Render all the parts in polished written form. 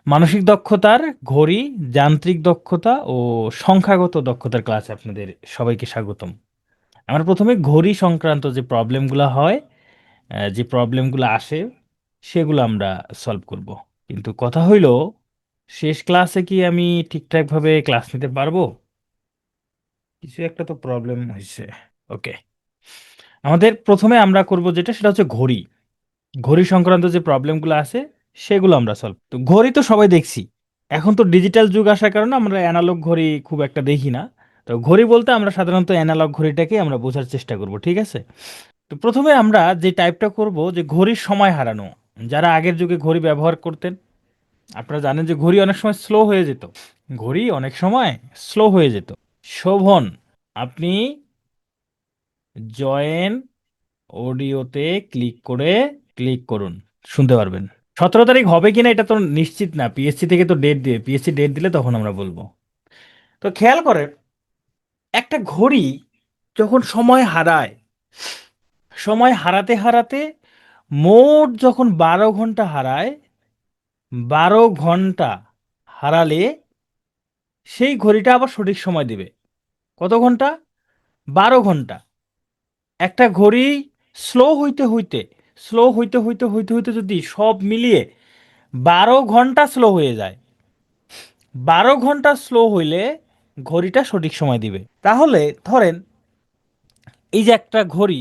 মানসিক দক্ষতার ঘড়ি, যান্ত্রিক দক্ষতা ও সংখ্যাগত দক্ষতার ক্লাসে আপনাদের সবাইকে স্বাগতম। আমরা প্রথমে ঘড়ি সংক্রান্ত যে প্রবলেমগুলো হয়, যে প্রবলেমগুলো আসে, সেগুলো আমরা সলভ করব। কিন্তু কথা হইল, শেষ ক্লাসে কি আমি ঠিকঠাকভাবে ক্লাস নিতে পারবো? কিছু একটা তো প্রবলেম হয়েছে। ওকে, আমাদের প্রথমে আমরা করব যেটা, সেটা হচ্ছে ঘড়ি। ঘড়ি সংক্রান্ত যে প্রবলেমগুলো আছে সেগুলো আমরা সলভ। তো ঘড়ি তো সবাই দেখছি, এখন তো ডিজিটাল যুগ আসার কারণে আমরা অ্যানালগ ঘড়ি খুব একটা দেখি না। তো ঘড়ি বলতে আমরা সাধারণত অ্যানালগ ঘড়িটাকে আমরা বোঝার চেষ্টা করব, ঠিক আছে? তো প্রথমে আমরা যে টাইপটা করব, যে ঘড়ির সময় হারানো। যারা আগের যুগে ঘড়ি ব্যবহার করতেন, আপনারা জানেন যে ঘড়ি অনেক সময় স্লো হয়ে যেত। ঘড়ি অনেক সময় স্লো হয়ে যেত। শোভন, আপনি জয়েন অডিওতে ক্লিক করুন, শুনতে পারবেন। 17 তারিখ হবে কিনা এটা তো নিশ্চিত না, পিএসসি থেকে তো ডেট দিয়ে, পিএসসি ডেট দিলে তখন আমরা বলবো। তো খেয়াল করেন, একটা ঘড়ি যখন সময় হারায়, সময় হারাতে হারাতে মোট যখন 12 ঘন্টা হারায়, 12 ঘন্টা হারালে সেই ঘড়িটা আবার সঠিক সময় দিবে। কত ঘন্টা? 12 ঘন্টা। একটা ঘড়ি স্লো হইতে হইতে স্লো হইতে যদি সব মিলিয়ে 12 ঘন্টা স্লো হয়ে যায়, 12 ঘন্টা স্লো হইলে ঘড়িটা সঠিক সময় দিবে। তাহলে ধরেন, এই যে একটা ঘড়ি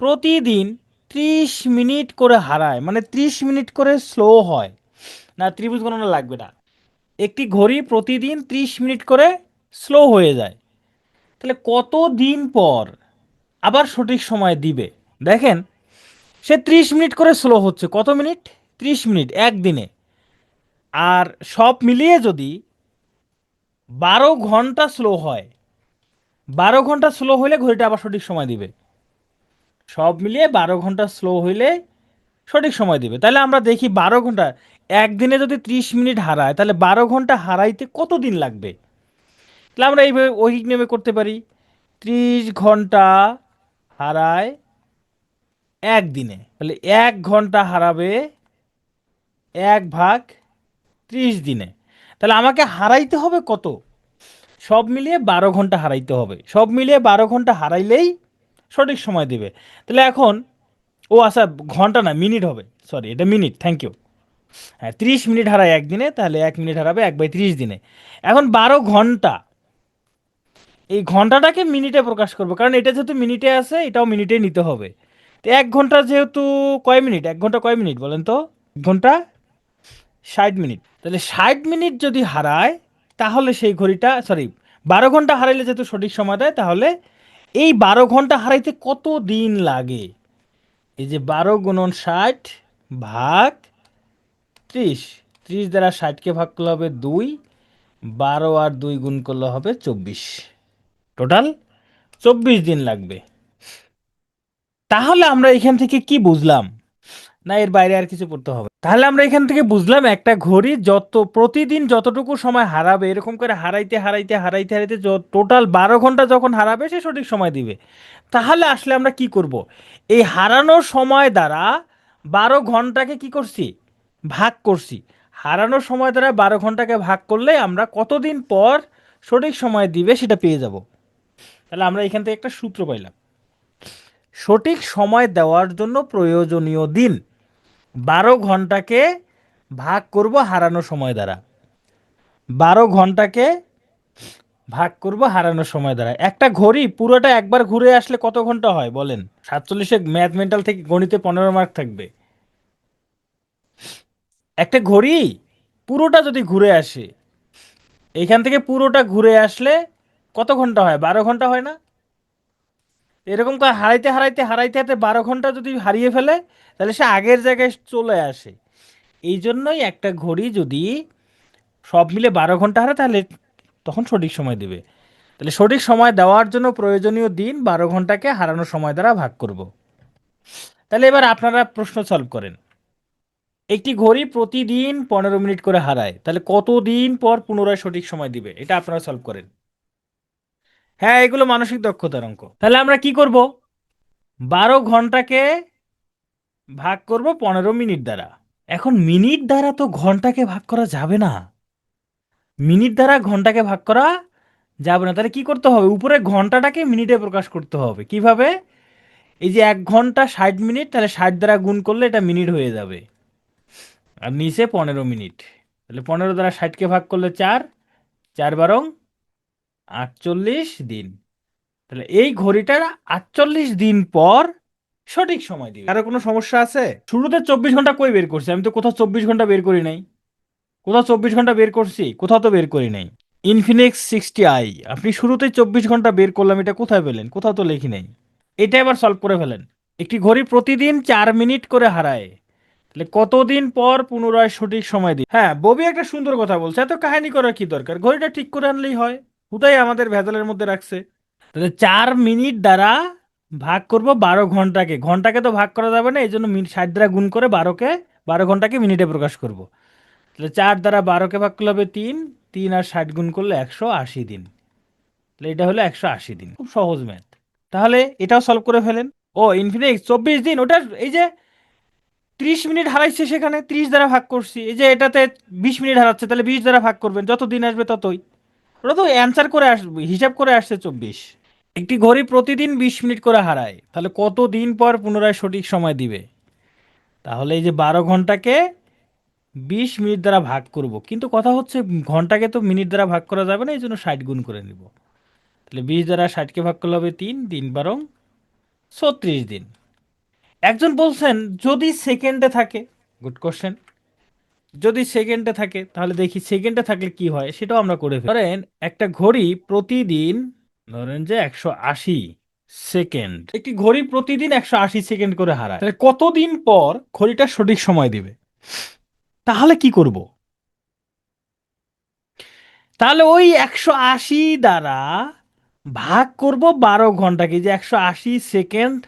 প্রতিদিন 30 মিনিট করে হারায়, মানে 30 মিনিট করে স্লো হয়। না, ত্রিভুজ গণনা লাগবে না, একটি ঘড়ি প্রতিদিন 30 মিনিট করে স্লো হয়ে যায়, তাহলে কত দিন পর আবার সঠিক সময় দিবে? দেখেন, সে 30 মিনিট করে স্লো হচ্ছে, কত মিনিট? 30 মিনিট একদিনে। আর সব মিলিয়ে যদি 12 ঘন্টা স্লো হয়, 12 ঘন্টা স্লো হইলে ঘড়িটা আবার সঠিক সময় দিবে। সব মিলিয়ে 12 ঘন্টা স্লো হইলে সঠিক সময় দিবে। তাহলে আমরা দেখি 12 ঘন্টা, একদিনে যদি 30 মিনিট হারায়, তাহলে 12 ঘন্টা হারাইতে কত দিন লাগবে? তাহলে আমরা এইভাবে ঐহিক নিয়মে করতে পারি। 30 ঘন্টা হারায় একদিনে, তাহলে 1 ঘন্টা হারাবে 1/30 দিনে। তাহলে আমাকে হারাইতে হবে কত? সব মিলিয়ে 12 ঘন্টা হারাইতে হবে, সব মিলিয়ে 12 ঘন্টা হারাইলেই সঠিক সময় দিবে। তাহলে এখন, ও আচ্ছা, ঘন্টা না মিনিট হবে, সরি এটা মিনিট, থ্যাংক ইউ। হ্যাঁ, 30 মিনিট হারায় একদিনে, তাহলে 1 মিনিট হারাবে 1/30 দিনে। এখন 12 ঘন্টা, এই ঘন্টাটাকে মিনিটে প্রকাশ করবো, কারণ এটা যেহেতু মিনিটে আছে এটাও মিনিটে নিতে হবে। তো 1 ঘন্টা যেহেতু কয় মিনিট, 1 ঘন্টা কয় মিনিট বলেন তো? 1 ঘন্টা 60 মিনিট। তাহলে 60 মিনিট যদি হারায়, তাহলে সেই ঘড়িটা, সরি, 12 ঘন্টা হারাইলে যেহেতু সঠিক সময় দেয়, তাহলে এই 12 ঘন্টা হারাইতে কত দিন লাগে? এই যে 12 × 60 ভাগ 30, 30 দ্বারা 60কে ভাগ করলে হবে 2, 12 আর 2 গুণ করলে হবে 24, টোটাল 24 দিন লাগবে। তাহলে আমরা এখান থেকে কি বুঝলাম? না, এর বাইরে আর কিছু পড়তে হবে? তাহলে আমরা এখান থেকে বুঝলাম, একটা ঘড়ি প্রতিদিন যতটুকু সময় হারাবে, এরকম করে হারাইতে হারাইতে হারাইতে হারাইতে টোটাল 12 ঘন্টা যখন হারাবে সে সঠিক সময় দিবে। তাহলে আসলে আমরা কি করব? এই হারানোর সময় দ্বারা 12 ঘন্টাকে কি করছি? ভাগ করছি। হারানোর সময় দ্বারা 12 ঘন্টাকে ভাগ করলে আমরা কতদিন পর সঠিক সময় দিবে সেটা পেয়ে যাব। তাহলে আমরা এখান থেকে একটা সূত্র পাইলাম, সঠিক সময় দেওয়ার জন্য প্রয়োজনীয় দিন 12 ঘন্টাকে ভাগ করব হারানো সময় দ্বারা। 12 ঘন্টাকে ভাগ করব হারানো সময় দ্বারা। একটা ঘড়ি পুরোটা একবার ঘুরে আসলে কত ঘন্টা হয় বলেন? 47-এ ম্যাথ মেন্টাল থেকে গণিতে 15 মার্ক থাকবে। একটা ঘড়ি পুরোটা যদি ঘুরে আসে, এইখান থেকে পুরোটা ঘুরে আসলে কত ঘন্টা হয়? 12 ঘন্টা হয় না? এরকম করে হারাইতে হারাইতে হারাইতে হারাইতে 12 ঘন্টা যদি হারিয়ে ফেলে, তাহলে সে আগের জায়গায় চলে আসে। এই জন্যই একটা ঘড়ি যদি সব মিলে 12 ঘন্টা হারায়, তাহলে তখন সঠিক সময় দেবে। তাহলে সঠিক সময় দেওয়ার জন্য প্রয়োজনীয় দিন 12 ঘন্টাকে হারানো সময় দ্বারা ভাগ করব। তাহলে এবার আপনারা প্রশ্ন সলভ করেন। একটি ঘড়ি প্রতিদিন 15 মিনিট করে হারায়, তাহলে কতদিন পর পুনরায় সঠিক সময় দিবে? এটা আপনারা সলভ করেন। হ্যাঁ, এগুলো মানসিক দক্ষতার অঙ্ক। তাহলে আমরা কি করব? 12 ঘন্টাকে ভাগ করব 15 মিনিট দ্বারা। এখন মিনিট দ্বারা তো ঘন্টাকে ভাগ করা যাবে না, মিনিট দ্বারা ঘন্টাকে ভাগ করা যাবে না। তাহলে কি করতে হবে, উপরে ঘন্টাটাকে মিনিটে প্রকাশ করতে হবে। কিভাবে? এই যে 1 ঘন্টা 60 মিনিট, তাহলে 60 দ্বারা গুণ করলে এটা মিনিট হয়ে যাবে, আর নিচে 15 মিনিট। তাহলে 15 দ্বারা 60কে ভাগ করলে 4, 4 × 12 = 48 দিন। তাহলে এই ঘড়িটার 48 দিন পর সঠিক সময় দিবে। কারো কোনো সমস্যা আছে? শুরুতে 24 ঘন্টা কই বের করছি? আমি তো কোথাও 24 ঘন্টা বের করি নাই। কোথাও 24 ঘন্টা বের করছি? কোথাও তো বের করি নাই। ইনফিনিক্স 60i, আপনি শুরুতেই 24 ঘন্টা বের করলাম, এটা কোথায় পেলেন? কোথাও তো লেখি নাই। এটা এবার সলভ করে ফেলেন। একটি ঘড়ি প্রতিদিন 4 মিনিট করে হারায়, তাহলে কতদিন পর পুনরায় সঠিক সময় দিই? হ্যাঁ, ববি একটা সুন্দর কথা বলছে, এত কাহিনী করার কি দরকার, ঘড়িটা ঠিক করে আনলেই হয়। হুদাই আমাদের ভেজালের মধ্যে রাখছে। তাহলে 4 মিনিট দ্বারা ভাগ করব 12 ঘন্টাকে, ঘন্টাকে তো ভাগ করা যাবে না, এই জন্য 60 দ্বারা গুণ করে 12ঘন্টাকে মিনিটে প্রকাশ করব। তাহলে 4 দ্বারা 12কে ভাগ করলে হবে 3, 3 আর 60 গুণ করলে 180 দিন। তাহলে এটা হলো 180 দিন, খুব সহজ ম্যাথ। তাহলে এটাও সলভ করে ফেলেন। ও ইনফিনিক্স 24 দিন, ওটা এই যে 30 মিনিট হারাইছে, সেখানে 30 দ্বারা ভাগ করছি। এই যে এটাতে 20 মিনিট হারাচ্ছে, তাহলে 20 দ্বারা ভাগ করবেন, যত দিন আসবে ততই। ওটা তো অ্যান্সার করে আসবে, হিসাব করে আসছে 24। একটি ঘড়ি প্রতিদিন 20 মিনিট করে হারায়, তাহলে কত দিন পর পুনরায় সঠিক সময় দিবে? তাহলে এই যে 12 ঘন্টাকে 20 মিনিট দ্বারা ভাগ করব, কিন্তু কথা হচ্ছে ঘন্টাকে তো মিনিট দ্বারা ভাগ করা যাবে না, এই জন্য 60 গুণ করে নিব। তাহলে 20 দ্বারা 60কে ভাগ করলে হবে 3, 3 × 12 = 36 দিন। একজন বলছেন যদি সেকেন্ডে থাকে, গুড কোশ্চেন, যদি সেকেন্ডে থাকে তাহলে দেখি সেকেন্ডে থাকলে কি হয়, সেটাও আমরা করে ফেলি। ধরেন একটা ঘড়ি প্রতিদিন, ধরেন যে 180 সেকেন্ড, একটি ঘড়ি প্রতিদিন 180 সেকেন্ড করে হারায়, তাহলে কতদিন পর ঘড়িটা সঠিক সময় দিবে? তাহলে কি করব? তাহলে ওই 180 দ্বারা ভাগ করব 12 ঘন্টাকে, যে 180 সেকেন্ড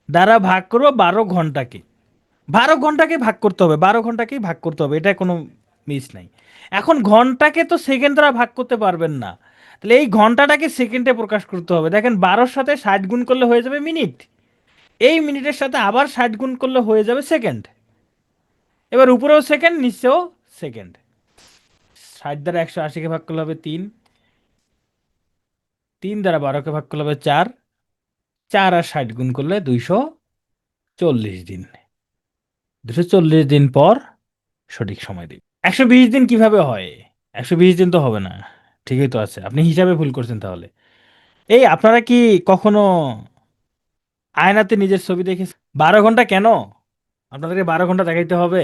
দ্বারা ভাগ করব 12 ঘন্টাকে। 12 ঘন্টাকে ভাগ করতে হবে, 12 ঘন্টাকেই ভাগ করতে হবে, এটা কোনো মিস নাই। এখন ঘন্টাকে তো সেকেন্ড দ্বারা ভাগ করতে পারবেন না, তাহলে এই ঘন্টাটাকে সেকেন্ডে প্রকাশ করতে হবে। দেখেন 12-র সাথে 60 গুণ করলে হয়ে যাবে মিনিট, এই মিনিটের সাথে আবার 60 গুণ করলে হয়ে যাবে সেকেন্ড। এবার উপরেও সেকেন্ড, নিচেও সেকেন্ড। 60 দ্বারা 180কে ভাগ করলে হবে 3, 3 দ্বারা 12কে ভাগ করলে হবে 4, 4 আর 60 গুণ করলে 240 দিন। 240 দিন পর সঠিক সময় দিই। 120 দিন কিভাবে হয়? 120 দিন তো হবে না, ঠিকই তো আছে, আপনি হিসাবে ভুল করছেন তাহলে। এই আপনারা কি কখনো আয়নাতে নিজের ছবি দেখেছেন? 12 ঘন্টা কেন আপনাদেরকে 12 ঘন্টা দেখাইতে হবে?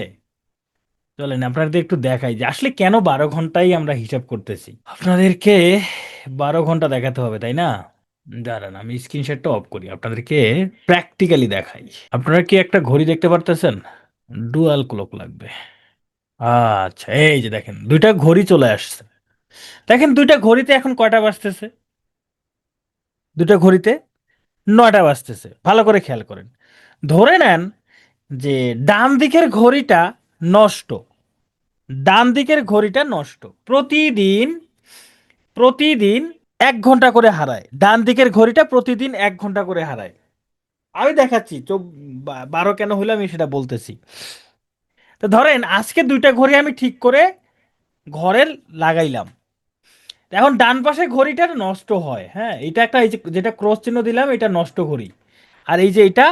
চলেন আপনাদের একটু দেখাই যে আসলে কেন 12 ঘন্টাই আমরা হিসাব করতেছি। আপনাদেরকে 12 ঘন্টা দেখাতে হবে, তাই না? দাঁড়ান আমি স্ক্রিনশটটা অফ করি, আপনাদেরকে প্র্যাকটিক্যালি দেখাই। আপনারা কি একটা ঘড়ি দেখতে পারতেছেন? ডুয়াল ক্লক লাগবে। আচ্ছা, এই যে দেখেন দুইটা ঘড়ি চলে আসছে। দেখেন দুইটা ঘড়িতে এখন কয়টা বাজতেছে? দুইটা ঘড়িতে 9টা বাজতেছে। ভালো করে খেয়াল করেন। ধরে নেন যে ডান দিকের ঘড়িটা নষ্ট, ডান দিকের ঘড়িটা নষ্ট, প্রতিদিন প্রতিদিন 1 ঘন্টা করে হারায়, ডান দিকের ঘড়িটা প্রতিদিন 1 ঘন্টা করে হারায়। আমি দেখাচ্ছি 12 কেন হলো আমি সেটা বলতেছি। তো ধরেন আজকে দুইটা ঘড়ি আমি ঠিক করে ঘরে লাগাইলাম, এখন ডান পাশে ঘড়িটা নষ্ট হয়, হ্যাঁ, এটা একটা, এই যে যেটা ক্রস চিহ্ন দিলাম এটা নষ্ট ঘড়ি, আর এই যে এটা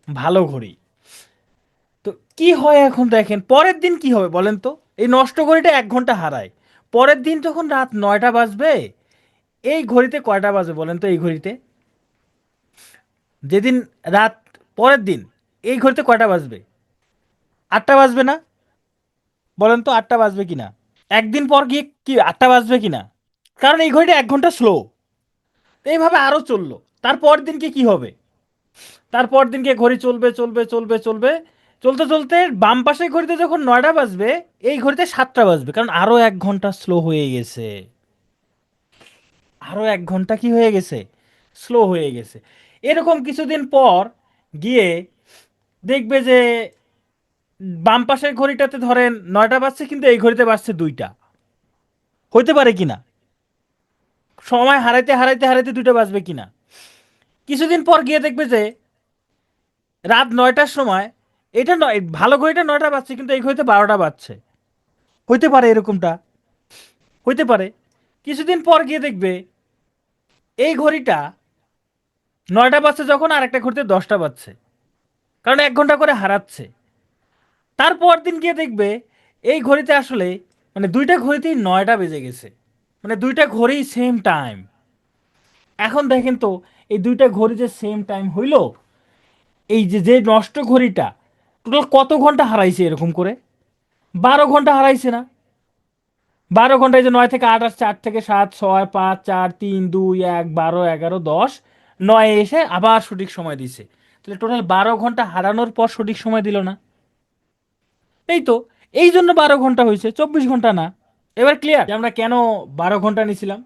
ভালো ঘড়ি। তো কি হয় এখন দেখেন পরের দিন কি হবে বলেন তো? এই নষ্ট ঘড়িটা 1 ঘন্টা হারায়, পরের দিন যখন রাত 9টা বাজবে, এই ঘড়িতে কয়টা বাজবে বলেন তো? এই ঘড়িতে যেদিন রাত, পরের দিন এই ঘড়িতে কয়টা বাজবে? 8টা বাজবে না? বলেন তো 8টা বাজবে কিনা? একদিন পর গিয়ে কি 8টা বাজবে কিনা? কারণ এই ঘড়িটা 1 ঘন্টা স্লো। এইভাবে আরো চললো, তারপর দিনকে কি হবে? তারপর দিনকে ঘড়ি চলবে চলবে চলবে চলবে, চলতে চলতে বাম পাশের ঘড়িতে যখন 9টা বাজবে, এই ঘড়িতে 7টা বাজবে, কারণ আরো 1 ঘন্টা স্লো হয়ে গেছে। আরো 1 ঘন্টা কি হয়ে গেছে? স্লো হয়ে গেছে। এরকম কিছুদিন পর গিয়ে দেখবে যে বাম পাশের ঘড়িটাতে ধরেন 9টা বাজছে, কিন্তু এই ঘড়িতে বাজছে 2টা। হইতে পারে কিনা? সময় হারাইতে হারাইতে হারাইতে 2টা বাজবে কিনা? কিছুদিন পর গিয়ে দেখবে যে রাত 9টার সময় এটা নয়, ভালো ঘড়িটা 9টা বাজছে কিন্তু এই ঘড়িতে 12টা বাজছে। হইতে পারে এরকমটা, হইতে পারে। কিছুদিন পর গিয়ে দেখবে এই ঘড়িটা 9টা বাজছে যখন, আর একটা ঘড়িতে 10টা বাজছে, কারণ 1 ঘন্টা করে হারাচ্ছে। তারপর দিন গিয়ে দেখবে এই ঘড়িতে আসলে মানে দুইটা ঘড়িতেই 9টা বেজে গেছে, মানে দুইটা ঘড়ি সেম টাইম। এখন দেখেন তো, এই দুইটা ঘড়ি যে সেম টাইম হইলো, এই যে যে নষ্ট ঘড়িটা টোটাল কত ঘন্টা হারাইছে এরকম করে? 12 ঘন্টা হারাইছে না? 12 ঘন্টায় যে 9 থেকে 8 আসছে, 8 থেকে 7, 6, 5, 4, 3, 2, 1, 12, 11, 10, 9 এসে আবার সঠিক সময় দিছে। তাহলে টোটাল 12 ঘন্টা হারানোর পর সঠিক সময় দিল না? এই তো, এই জন্য 12 ঘন্টা হয়েছে, 24 ঘন্টা না। এবার ক্লিয়ার যে আমরা কেন 12 ঘন্টা নিয়েছিলাম।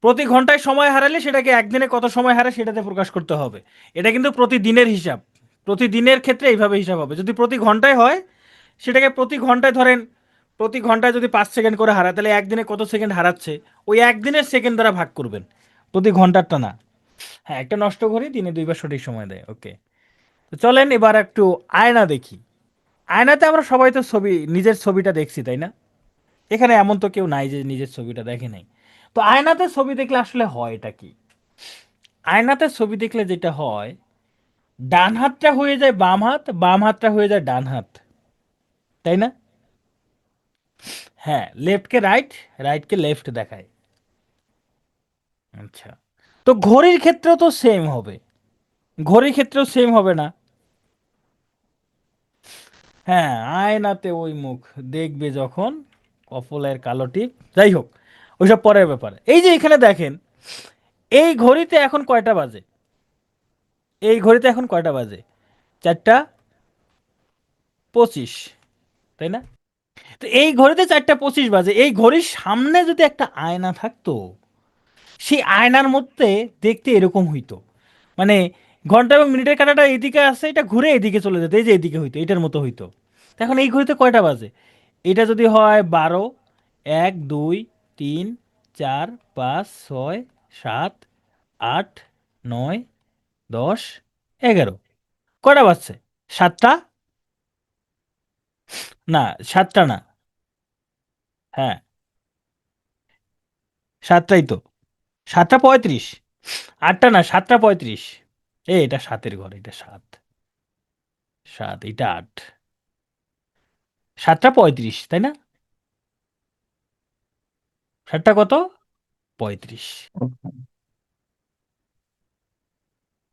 প্রতি ঘন্টায় সময় হারালে সেটাকে একদিনে কত সময় হারে সেটাতে প্রকাশ করতে হবে। এটা কিন্তু প্রতিদিনের হিসাব, প্রতিদিনের ক্ষেত্রে এইভাবে হিসাব হবে। যদি প্রতি ঘন্টায় হয়, সেটাকে প্রতি ঘন্টায় ধরেন, প্রতি ঘন্টায় যদি 5 সেকেন্ড করে হারায়, তাহলে একদিনে কত সেকেন্ড হারাচ্ছে ওই একদিনের সেকেন্ড দ্বারা ভাগ করবেন, প্রতি ঘন্টারটা না। হ্যাঁ, একটা নষ্ট ঘড়ি দিনে 2বার সঠিক সময় দেয়। ওকে, তো চলেন এবার একটু আয়না দেখি। আয়নাতে আমরা সবাই তো ছবি, নিজের ছবিটা দেখছি তাই না? এখানে এমন তো কেউ নাই যে নিজের ছবিটা দেখে নাই। তো আয়নাতে ছবি দেখলে আসলে হয় এটা কি? আয়নাতে ছবি দেখলে যেটা হয়, ডান হাতটা হয়ে যায় বাম হাত, বাম হাতটা হয়ে যায় ডান হাত, তাই না? হ্যাঁ, লেফটকে রাইট, রাইটকে লেফট দেখায়। আচ্ছা, তো ঘড়ির ক্ষেত্রেও তো সেম হবে, ঘড়ির ক্ষেত্রেও সেম হবে না? হ্যাঁ, আয়নাতে ওই মুখ দেখবে যখন, কপালের কালো টিপ, যাই হোক, ওইসব পরের ব্যাপার। এই যে এখানে দেখেন, এই ঘড়িতে এখন কয়টা বাজে? এই ঘড়িতে এখন কয়টা বাজে? 4টা 25, তাই না? তো এই ঘড়িতে 4টা 25 বাজে, এই ঘড়ির সামনে যদি একটা আয়না থাকতো, সেই আয়নার মধ্যে দেখতে এরকম হইতো, মানে ঘন্টা এবং মিনিটের কাঁটাটা এইদিকে আসছে, এটা ঘুরে এদিকে চলে যেত, এই যে এদিকে হইতো, এটার মতো হইতো। তো এখন এই ঘড়িতে কয়টা বাজে? এটা যদি হয় 12, 1, 2, 3, 4, 5, 6, 7, 8, 9, 10, 11, কয়টা বাজছে? 7টা? না, 7টা না। হ্যাঁ, 7টাই তো, 7টা 35। 8টা না, 7টা 35। এটা 7-এর ঘর, এটা 7, 7, এটা 8, 7টা 35, তাই না? 7টা কত? 35।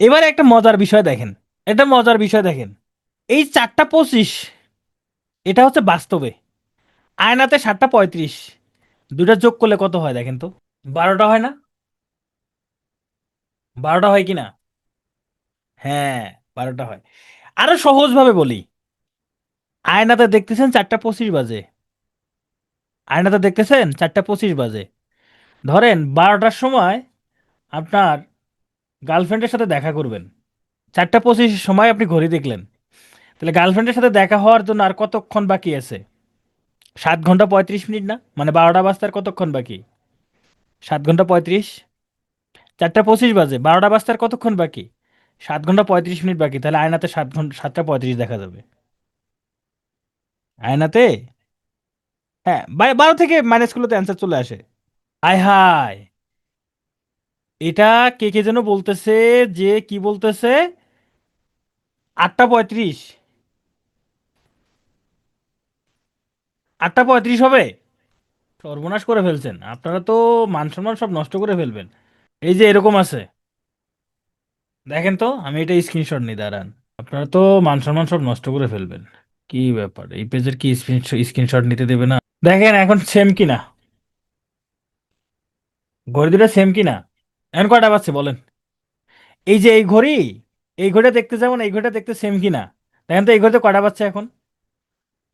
এবারে একটা মজার বিষয় দেখেন, এটা মজার বিষয় দেখেন, এই 4টা 25 এটা হচ্ছে বাস্তবে, আয়নাতে 7টা 35, দুটা যোগ করলে কত হয় দেখেন তো? 12টা হয় না? 12টা হয় কি না? হ্যাঁ, 12টা হয়। আরো সহজ ভাবে বলি, আয়নাতে দেখতেছেন 4টা 25 বাজে, আয়নাতে দেখতেছেন 4টা 25 বাজে, ধরেন 12টার সময় আপনার গার্লফ্রেন্ডের সাথে দেখা করবেন, 4টা 25 সময় আপনি ঘড়ি দেখলেন, তাহলে গার্লফ্রেন্ডের সাথে দেখা হওয়ার জন্য আর কতক্ষণ বাকি আছে? 7 ঘন্টা 35 মিনিট না? মানে 12টা বাজতে আর কতক্ষণ বাকি? 7 ঘন্টা 35। 4টা 25 বাজে, 12টা বাজতে আর কতক্ষণ বাকি? 7 ঘন্টা 35 মিনিট বাকি। তাহলে আয়নাতে 7 ঘন্টা 7টা 35 দেখা যাবে। আয়নাতে, হ্যাঁ, 12 থেকে মাইনাস করলে তো অ্যান্সার চলে আসে। আয় হায়, এটা কে কে যেন বলতেছে, যে কি বলতেছে, 8টা 35, 8টা 35 হবে? সর্বনাশ করে ফেলছেন আপনারা তো, মান সম্মান সব নষ্ট করে ফেলবেন। এই যে এরকম আছে, দেখেন তো, আমি এটা স্ক্রিনশট নিই, দাঁড়ান। আপনারা তো মান সম্মান সব নষ্ট করে ফেলবেন। কি ব্যাপার, এই পেজের কি স্ক্রিনশট নিতে দেবে না? দেখেন এখন সেম কিনা, ঘড়ি দুটো সেম কিনা, এখন কয়টা বাজছে বলেন? এই যে এই ঘড়ি, এই ঘড়িটা দেখতে যেমন এই ঘড়িটা দেখতে সেম কিনা, দেখেন তো এই ঘড়িতে কয়টা বাজছে এখন?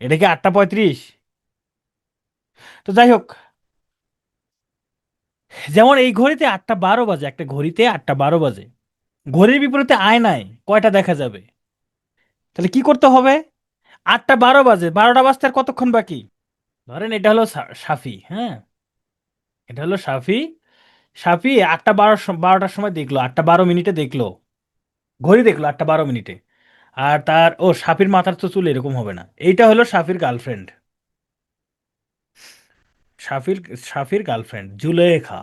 এটা কি 8টা 35? তো যাই হোক, যেমন এই ঘড়িতে 8টা 12 বাজে, একটা ঘড়িতে 8টা 12 বাজে, ঘড়ির বিপরীতে আয়নায় কয়টা দেখা যাবে? তাহলে কি করতে হবে? 8টা 12 বাজে, 12টা বাজতে আর কতক্ষণ বাকি? ধরেন এটা হলো সাফি, হ্যাঁ, এটা হলো সাফি। সাফি 8টা 12টার সময় দেখলো, 8টা 12 মিনিটে দেখলো, ঘড়ি দেখলো 8টা 12 মিনিটে। আর তার ও সাফির মাথার তো চুল এরকম হবে না, এইটা হলো সাফির গার্লফ্রেন্ড। সাফির সাফির গার্লফ্রেন্ড জুলেখা।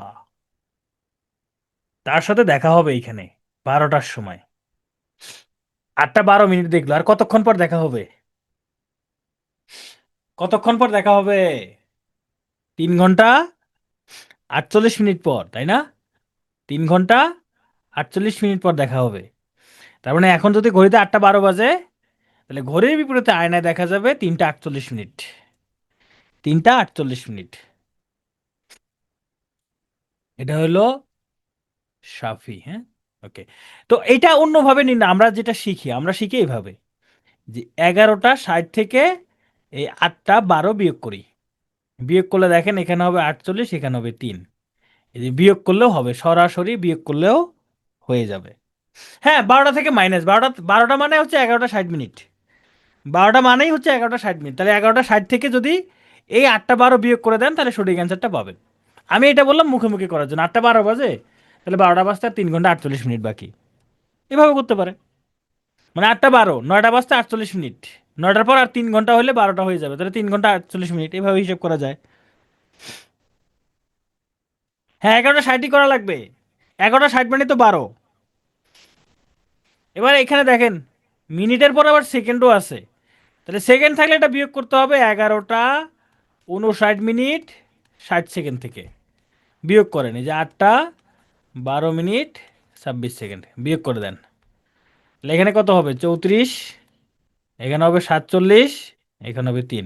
তার সাথে দেখা হবে এইখানে 12টার সময়। 8টা 12 মিনিট দেখলো, আর কতক্ষণ পর দেখা হবে? কতক্ষণ পর দেখা হবে? 3 ঘন্টা 48 মিনিট পর, তাই না? 3 ঘন্টা 48 মিনিট পর দেখা হবে। তার মানে এখন যদি ঘড়িতে 8টা 12 বাজে, তাহলে ঘড়ির বিপরীতে আয়নায় দেখা যাবে 3টা 48 মিনিট। 3টা 48 মিনিট। এটা হলো সাফি, হ্যাঁ। ওকে। তো এটা অন্যভাবে নিন না, আমরা যেটা শিখি, আমরা শিখি এইভাবে যে 11টা 60 থেকে এই 8টা 12 বিয়োগ করি। বিয়োগ করলে দেখেন এখানে হবে 48, এখানে হবে 3। এই যে বিয়োগ করলেও হবে, সরাসরি বিয়োগ করলেও হয়ে যাবে। হ্যাঁ, 12টা থেকে মাইনাস 12টা, 12টা মানে হচ্ছে 11টা 60 মিনিট। 12টা মানেই হচ্ছে 11টা 60 মিনিট, তাহলে 11টা 60 থেকে যদি এই 8টা 12 বিয়োগ করে দেন তাহলে সঠিক অ্যান্সারটা পাবেন। আমি এটা বললাম মুখে মুখে করার জন্য, 8টা 12 বাজে, তাহলে 12টা বাজতে আর 3 ঘন্টা 48 মিনিট বাকি। এভাবে করতে পারে। মানে 8টা 12, 9টা বাজতে 48 মিনিট, 9টার পর আর 3 ঘন্টা হলে 12টা হয়ে যাবে, তাহলে 3 ঘন্টা 48 মিনিট, এভাবে হিসেব করা যায়। হ্যাঁ, 11টা 60ই করা লাগবে। 11টা 60 মানে তো 12। এবার এখানে দেখেন মিনিটের পর আবার সেকেন্ডও আছে, তাহলে সেকেন্ড থাকলে এটা বিয়োগ করতে হবে 11টা 59 মিনিট 60 সেকেন্ড থেকে। বিয়োগ করেন, এই যে 8টা 12 মিনিট 26 সেকেন্ড, বিয়োগ করে দেন। তাহলে এখানে কত হবে? 34, এখানে হবে 47, এখানে হবে 3।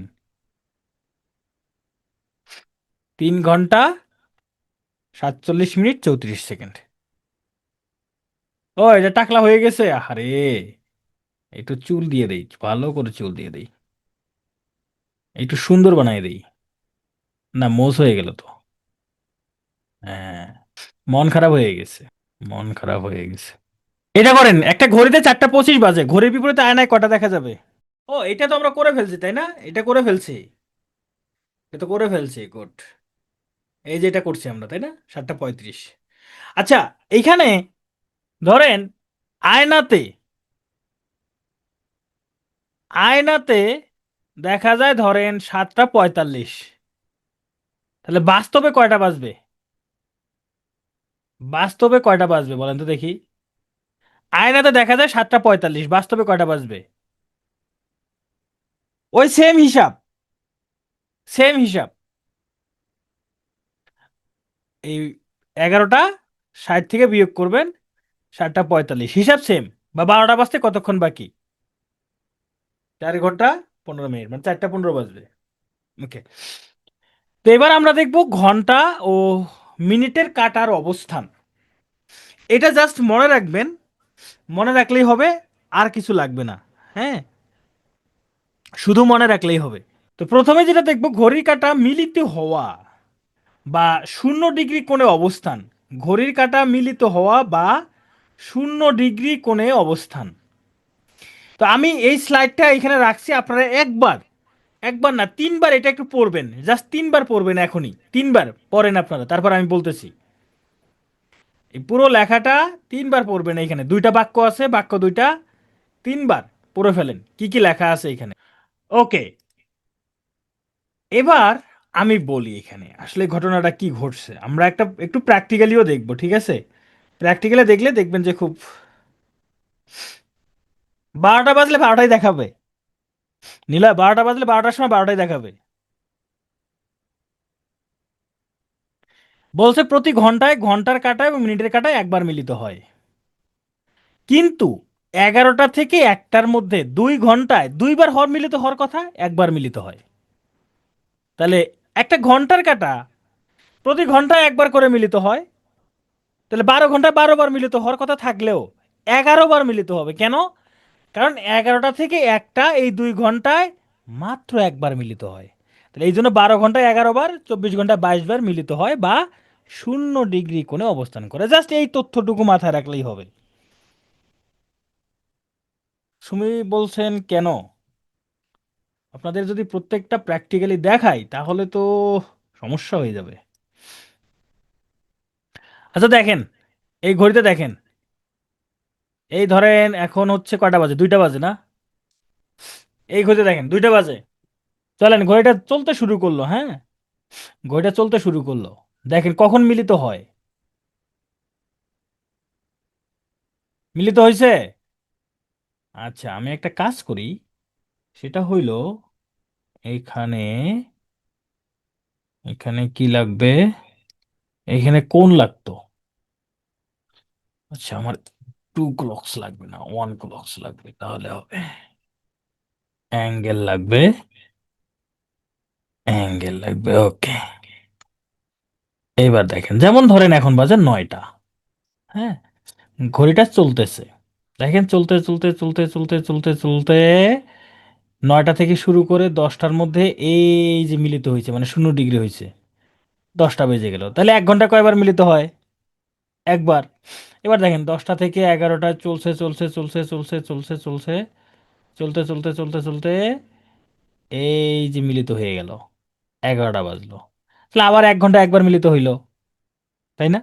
3 ঘন্টা 47 মিনিট 34 সেকেন্ড। ও, এটা টাকলা হয়ে গেছে, আরে একটু চুল দিয়ে দেই, ভালো করে চুল দিয়ে দেই, একটু সুন্দর বানাই দেই। না, মোজ হয়ে গেল তো। হ্যাঁ, মন খারাপ হয়ে গেছে। মন খারাপ হয়ে গেছে। এটা করেন, একটা ঘড়িতে 4টা 25 বাজে, ঘড়ির বিপরীতে আয়নায় কটা দেখা যাবে? ও, এটা তো আমরা করে ফেলছি, তাই না? এটা করে ফেলছি। এটা তো করে ফেলছি, গুড। এই যে এটা করছি আমরা, তাই না? 7টা 35। আচ্ছা, এইখানে ধরেন আয়নাতে, আয়নাতে দেখা যায় ধরেন 7টা 45, তাহলে বাস্তবে কয়টা বাজবে? বাস্তবে কয়টা বাজবে বলেন তো দেখি। আয়নাতে দেখা যায় 7টা 45, বাস্তবে কয়টা বাজবে? ওই সেম হিসাব, সেম হিসাব। এই 11টা 60 থেকে বিয়োগ করবেন 7টা 45, হিসাব সেম। বা 12টা বাজতে কতক্ষণ বাকি? 4 ঘন্টা 15 মিনিট, মানে 4টা 15 বাজবে। ওকে। তো এবার আমরা দেখব ঘন্টা ও মিনিটের কাটার অবস্থান। এটা জাস্ট মনে রাখবেন, মনে রাখলেই হবে, আর কিছু লাগবে না। হ্যাঁ, শুধু মনে রাখলেই হবে। তো প্রথমে যেটা দেখব, ঘড়ির কাঁটা মিলিত হওয়া বা 0 ডিগ্রি কোণে অবস্থান। ঘড়ির কাঁটা মিলিত হওয়া বা 0 ডিগ্রি কোণে অবস্থান। তো আমি এই স্লাইডটা এখানে রাখছি, আপনারা একবার, একবার না 3বার এটা একটু পড়বেন, জাস্ট 3বার পড়বেন, এখনই 3বার পড়েন আপনারা, তারপর আমি বলতেছি। এই পুরো লেখাটা 3বার পড়বেন। এইখানে 2টা বাক্য আছে, বাক্য 2টা 3বার পড়ে ফেলেন কি কি লেখা আছে এখানে। ওকে। এবার আমি বলি এখানে আসলে ঘটনাটা কি ঘটছে, আমরা একটু প্র্যাকটিক্যালিও দেখব, ঠিক আছে? প্র্যাকটিক্যালি দেখলে দেখবেন যে খুব, 12টা বাজলে 12টাই দেখাবে। নীলা, 12টা বাজলে 12টার সময় 12টাই দেখাবে। বলছে প্রতি ঘন্টায় ঘন্টার কাঁটা এবং মিনিটের কাঁটায় একবার মিলিত হয়, কিন্তু 11টা থেকে 1টার মধ্যে 2 ঘন্টায় 2বার মিলিত হওয়ার কথা, একবার মিলিত হয়। তাহলে একটা ঘন্টার কাঁটা প্রতি ঘন্টায় একবার করে মিলিত হয়, তাহলে 12 ঘন্টায় 12বার মিলিত হওয়ার কথা থাকলেও 11বার মিলিত হবে কেন? কারণ 11টা থেকে 1টা, এই 2 ঘন্টায় মাত্র একবার মিলিত হয়। তাহলে এই জন্য 12 ঘন্টায় 11বার, 24 ঘন্টায় 22বার মিলিত হয় বা 0 ডিগ্রি কোণে অবস্থান করে। জাস্ট এই তথ্যটুকু মাথায় রাখলেই হবে। সুমি বলছেন কেন? আপনাদের যদি প্রত্যেকটা প্র্যাকটিক্যালি দেখাই তাহলে তো সমস্যা হয়ে যাবে। আচ্ছা দেখেন, এই ঘড়িতে দেখেন, এই ধরেন এখন হচ্ছে কয়টা বাজে, 2টা বাজে না? এই ঘড়িতে দেখেন 2টা বাজে। চলেন ঘড়িটা চলতে শুরু করলো, হ্যাঁ, ঘড়িটা চলতে শুরু করলো। দেখেন কখন মিলিত হয়। মিলিত হয়েছে। আচ্ছা, আমি একটা কাজ করি, সেটা হইল এইখানে, এখানে কি লাগবে, এখানে কোণ লাগতো। আচ্ছা, আমার 2 ক্লকস লাগবে না, 1 ক্লকস লাগবে, তাহলে হবে অ্যাঙ্গেল লাগবে, অ্যাঙ্গেল লাগবে, ওকে। এইবার দেখেন, যেমন ধরেন এখন বাজে 9টা, হ্যাঁ, ঘড়িটা চলতেছে, দেখেন চলতে চলতে চলতে চলতে চলতে চলতে 9টা থেকে শুরু করে 10টার মধ্যে এই যে মিলিত হয়েছে, মানে 0 ডিগ্রি হয়েছে, 10টা বেজে গেল, তাহলে 1 ঘন্টা কয়বার মিলিত হয়? একবার। এবার দেখেন 10টা থেকে 11টা চলছে চলছে চলছে চলছে চলছে চলছে চলতে চলতে চলতে চলতে এই যে মিলিত হয়ে গেল, 11টা বাজলো, তাহলে আবার 1 ঘন্টা একবার মিলিত হইলো, তাই না?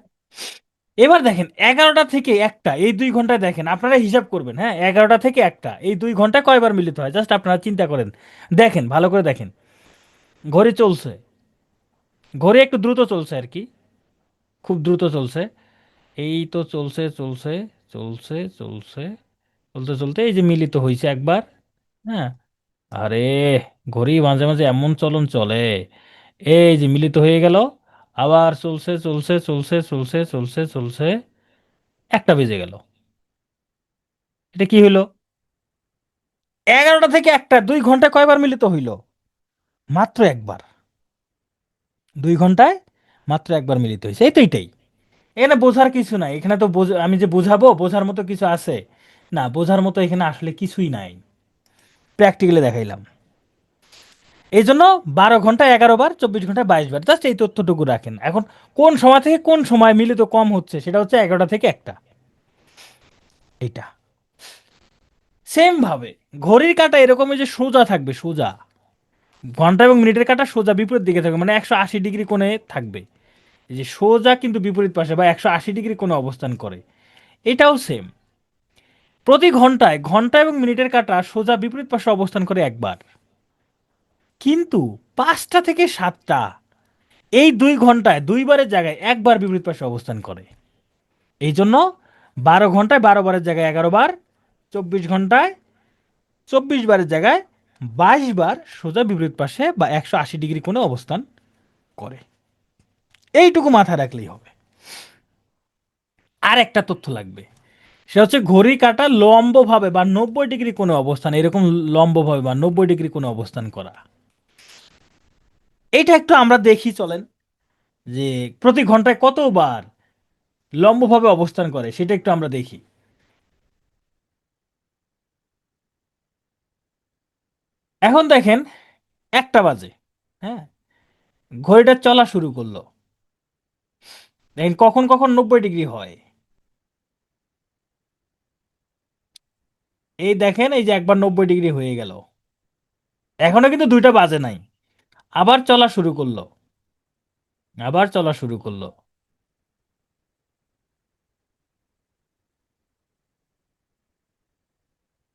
এবার দেখেন 11টা থেকে একটা, এই 2 ঘন্টায় দেখেন, আপনারা হিসাব করবেন, হ্যাঁ, 11টা থেকে একটা, এই 2 ঘন্টায় কয়বার মিলিত হয়, জাস্ট আপনারা চিন্তা করেন, দেখেন ভালো করে দেখেন। ঘড়ি চলছে, ঘড়ি একটু দ্রুত চলছে আর কি, খুব দ্রুত চলছে। এই তো চলছে চলছে চলছে চলছে চলতে চলতে এই যে মিলিত হয়েছে একবার, হ্যাঁ। আরে, ঘড়ি মাঝে মাঝে এমন চলন চলে, এই যে মিলিত হয়ে গেল, আবার চলছে চলছে চলছে চলছে চলছে চলছে, 1টা বেজে গেল। এটা কি হইলো? 11টা থেকে একটা, 2 ঘন্টায় কয়বার মিলিত হইল? মাত্র একবার। 2 ঘন্টায় মাত্র একবার মিলিত হয়েছে, এই তো এইটাই। এখানে বোঝার কিছু নাই, এখানে তো আমি যে বোঝাবো বোঝার মতো কিছু আছে? না, বোঝার মতো এখানে আসলে কিছুই নাই, প্র্যাকটিক্যালি দেখাইলাম। এই জন্য 12 ঘন্টায় 11 বার, 24 ঘন্টায় 22 বার, জাস্ট এই তথ্যটুকু রাখেন। এখন কোন সময় থেকে কোন সময় মিলিত কম হচ্ছে, সেটা হচ্ছে 11টা থেকে একটা, এইটা। সেম ভাবে ঘড়ির কাঁটা এরকমই যে সোজা থাকবে, সোজা, ঘন্টা এবং মিনিটের কাঁটা সোজা বিপরীত দিকে থাকবে, মানে 180 ডিগ্রি কোণে থাকবে, এই যে সোজা কিন্তু বিপরীত পাশে বা 180 ডিগ্রি কোণে অবস্থান করে। এটাও সেম, প্রতি ঘন্টায় ঘন্টা এবং মিনিটের কাঁটা সোজা বিপরীত পাশে অবস্থান করে একবার, কিন্তু 5টা থেকে 7টা, এই 2 ঘন্টায় 2 বারের জায়গায় একবার বিপরীত পাশে অবস্থান করে। এই জন্য 12 ঘন্টায় 12 বারের জায়গায় 11 বার, 24 ঘন্টায় 24 বারের জায়গায় 22 বার সোজা বিপরীত পাশে বা 180 ডিগ্রি কোণে অবস্থান করে। এইটুকু মাথায় রাখলেই হবে। আর একটা তথ্য লাগবে, সেটা হচ্ছে ঘড়ি কাঁটা লম্বভাবে বা 90 ডিগ্রি কোণে অবস্থান, এরকম লম্বভাবে বা 90 ডিগ্রি কোণে অবস্থান করা। এইটা একটু আমরা দেখি চলেন, যে প্রতি ঘন্টায় কতবার লম্বভাবে অবস্থান করে সেটা একটু আমরা দেখি। এখন দেখেন 1টা বাজে, হ্যাঁ, ঘড়িটা চলা শুরু করলো, দেখেন কখন কখন 90 ডিগ্রি হয়। এই দেখেন, এই যে একবার 90 ডিগ্রি হয়ে গেল, এখনো কিন্তু 2টা বাজে নাই, আবার চলা শুরু করলো, আবার চলা শুরু করলো।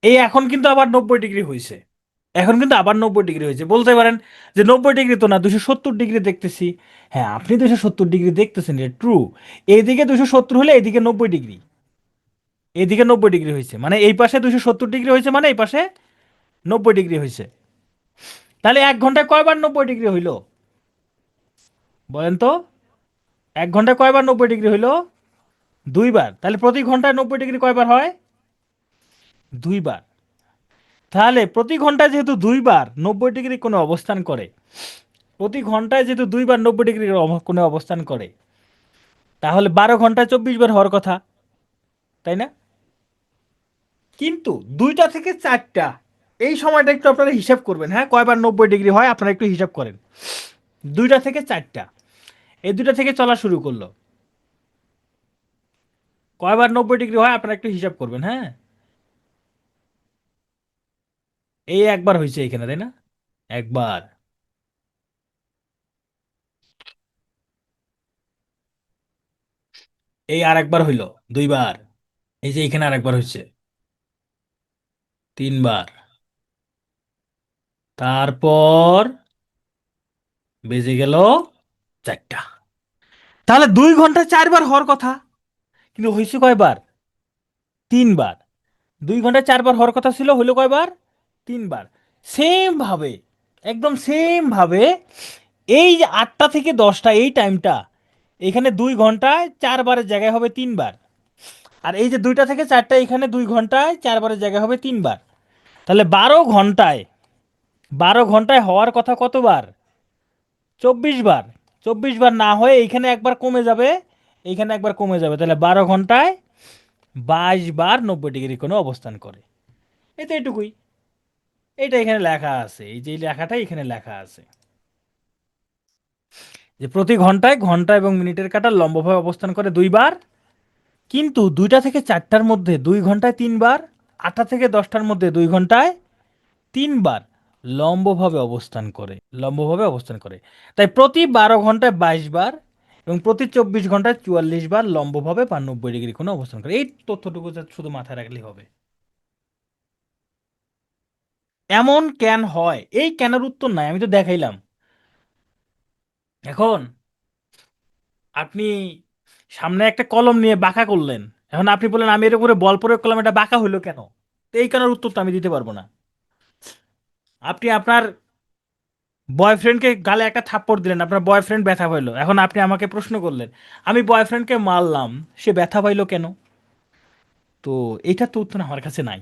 এই এখন কিন্তু আবার 90 ডিগ্রি হয়েছে, এখন কিন্তু আবার 90 ডিগ্রি হয়েছে, বলতে পারেন যে 90 ডিগ্রি তো না, 270 ডিগ্রি দেখতেছি। হ্যাঁ, আপনি 270 ডিগ্রি দেখতেছেন, এটা ট্রু। এইদিকে 270 হলে এইদিকে 90 ডিগ্রি, এইদিকে 90 ডিগ্রি হয়েছে, মানে এই পাশে 270 ডিগ্রি হয়েছে, মানে এই পাশে 90 ডিগ্রি হয়েছে। তাহলে 1 ঘন্টায় কয়বার 90 ডিগ্রি হইলো বলেন তো? 1 ঘন্টায় কয়বার 90 ডিগ্রি হইলো? 2 বার। তাহলে প্রতি ঘন্টায় 90 ডিগ্রি কয়বার হয়? 2 বার। তাহলে প্রতি ঘন্টায় যেহেতু 2 বার 90 ডিগ্রি কোনো অবস্থান করে, প্রতি ঘন্টায় যেহেতু 2 বার 90 ডিগ্রি কোনো অবস্থান করে, তাহলে 12 ঘন্টায় 24 বার হওয়ার কথা, তাই না? কিন্তু 2টা থেকে 4টা, এই সময়টা একটু আপনারা হিসাব করবেন, হ্যাঁ, কয়বার 90 ডিগ্রি হয় আপনারা একটু হিসাব করেন। 2টা থেকে 4টা, এই 2টা থেকে চলা শুরু করলো, কয়বার 90 ডিগ্রি হয় আপনারা একটু হিসাব করবেন, হ্যাঁ। এই একবার হয়েছে এখানে, তাই না? একবার। এই আর একবার হইলো, 2 বার। এই যে এখানে আরেকবার হচ্ছে 3 বার, তারপর বেজে গেল 4টা। তাহলে 2 ঘন্টায় 4 বার হওয়ার কথা, কিন্তু হয়েছে কয়বার? 3 বার। 2 ঘন্টায় 4 বার হওয়ার কথা ছিল, হইলো কয়বার? 3 বার। সেম ভাবে, একদম সেম ভাবে, এই যে 8টা থেকে 10টা এই টাইমটা, এখানে 2 ঘন্টায় 4 বারের জায়গায় হবে 3 বার। আর এই যে 2টা থেকে 4টা, এখানে 2 ঘন্টায় 4 বারের জায়গায় হবে 3 বার। তাহলে 12 ঘন্টায়, 12 ঘন্টায় হওয়ার কথা কতবার? 24 বার। 24 বার না হয়ে এইখানে একবার কমে যাবে, এইখানে একবার কমে যাবে, তাহলে 12 ঘন্টায় 22 বার 90 ডিগ্রি কোণে অবস্থান করে। এই তো এটুকুই। এটা এখানে লেখা আছে, এই যে এই লেখাটাই এখানে লেখা আছে, যে প্রতি ঘন্টায় ঘন্টা এবং মিনিটের কাঁটা লম্বভাবে অবস্থান করে 2 বার, কিন্তু 2টা থেকে 4টার মধ্যে 2 ঘন্টায় 3 বার, 8টা থেকে 10টার মধ্যে 2 ঘন্টায় 3 বার লম্বভাবে অবস্থান করে, লম্বভাবে অবস্থান করে। তাই প্রতি 12 ঘন্টায় 22 বার এবং প্রতি 24 ঘন্টায় 44 বার লম্বভাবে বা 90 ডিগ্রি কোণে অবস্থান করে। এই তথ্যটুকু just শুধু মাথায় রাখলেই হবে। এমন কেন হয়, এই কেনের উত্তর নাই, আমি তো দেখাইলাম। এখন আপনি সামনে একটা কলম নিয়ে বাঁকা করলেন, এখন আপনি বললেন আমি এর উপরে বল প্রয়োগ করলাম, এটা বাঁকা হইলো কেন? তো এই কারণের উত্তর তো আমি দিতে পারবো না। আপনি আপনার বয়ফ্রেন্ডকে গালে একটা থাপ্পড় দিলেন, আপনার বয়ফ্রেন্ড ব্যথা পাইলো, এখন আপনি আমাকে প্রশ্ন করলেন আমি বয়ফ্রেন্ডকে মারলাম, সে ব্যথা পাইলো কেন? তো এটা তো উত্তর আমার কাছে নাই।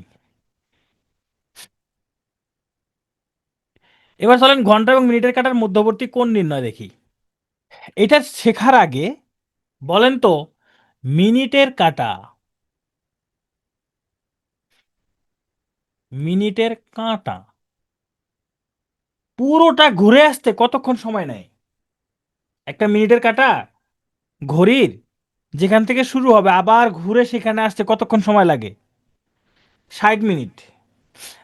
এবার চলেন ঘন্টা এবং মিনিটের কাটার মধ্যবর্তী কোণ নির্ণয় দেখি। এটা শেখার আগে বলেন তো, মিনিটের কাটা, মিনিটের কাঁটা পুরোটা ঘুরে আসতে কতক্ষণ সময় নেয়? একটা মিনিটের কাঁটা ঘড়ির যেখান থেকে শুরু হবে আবার ঘুরে সেখানে আসতে কতক্ষণ সময় লাগে? 60 মিনিট।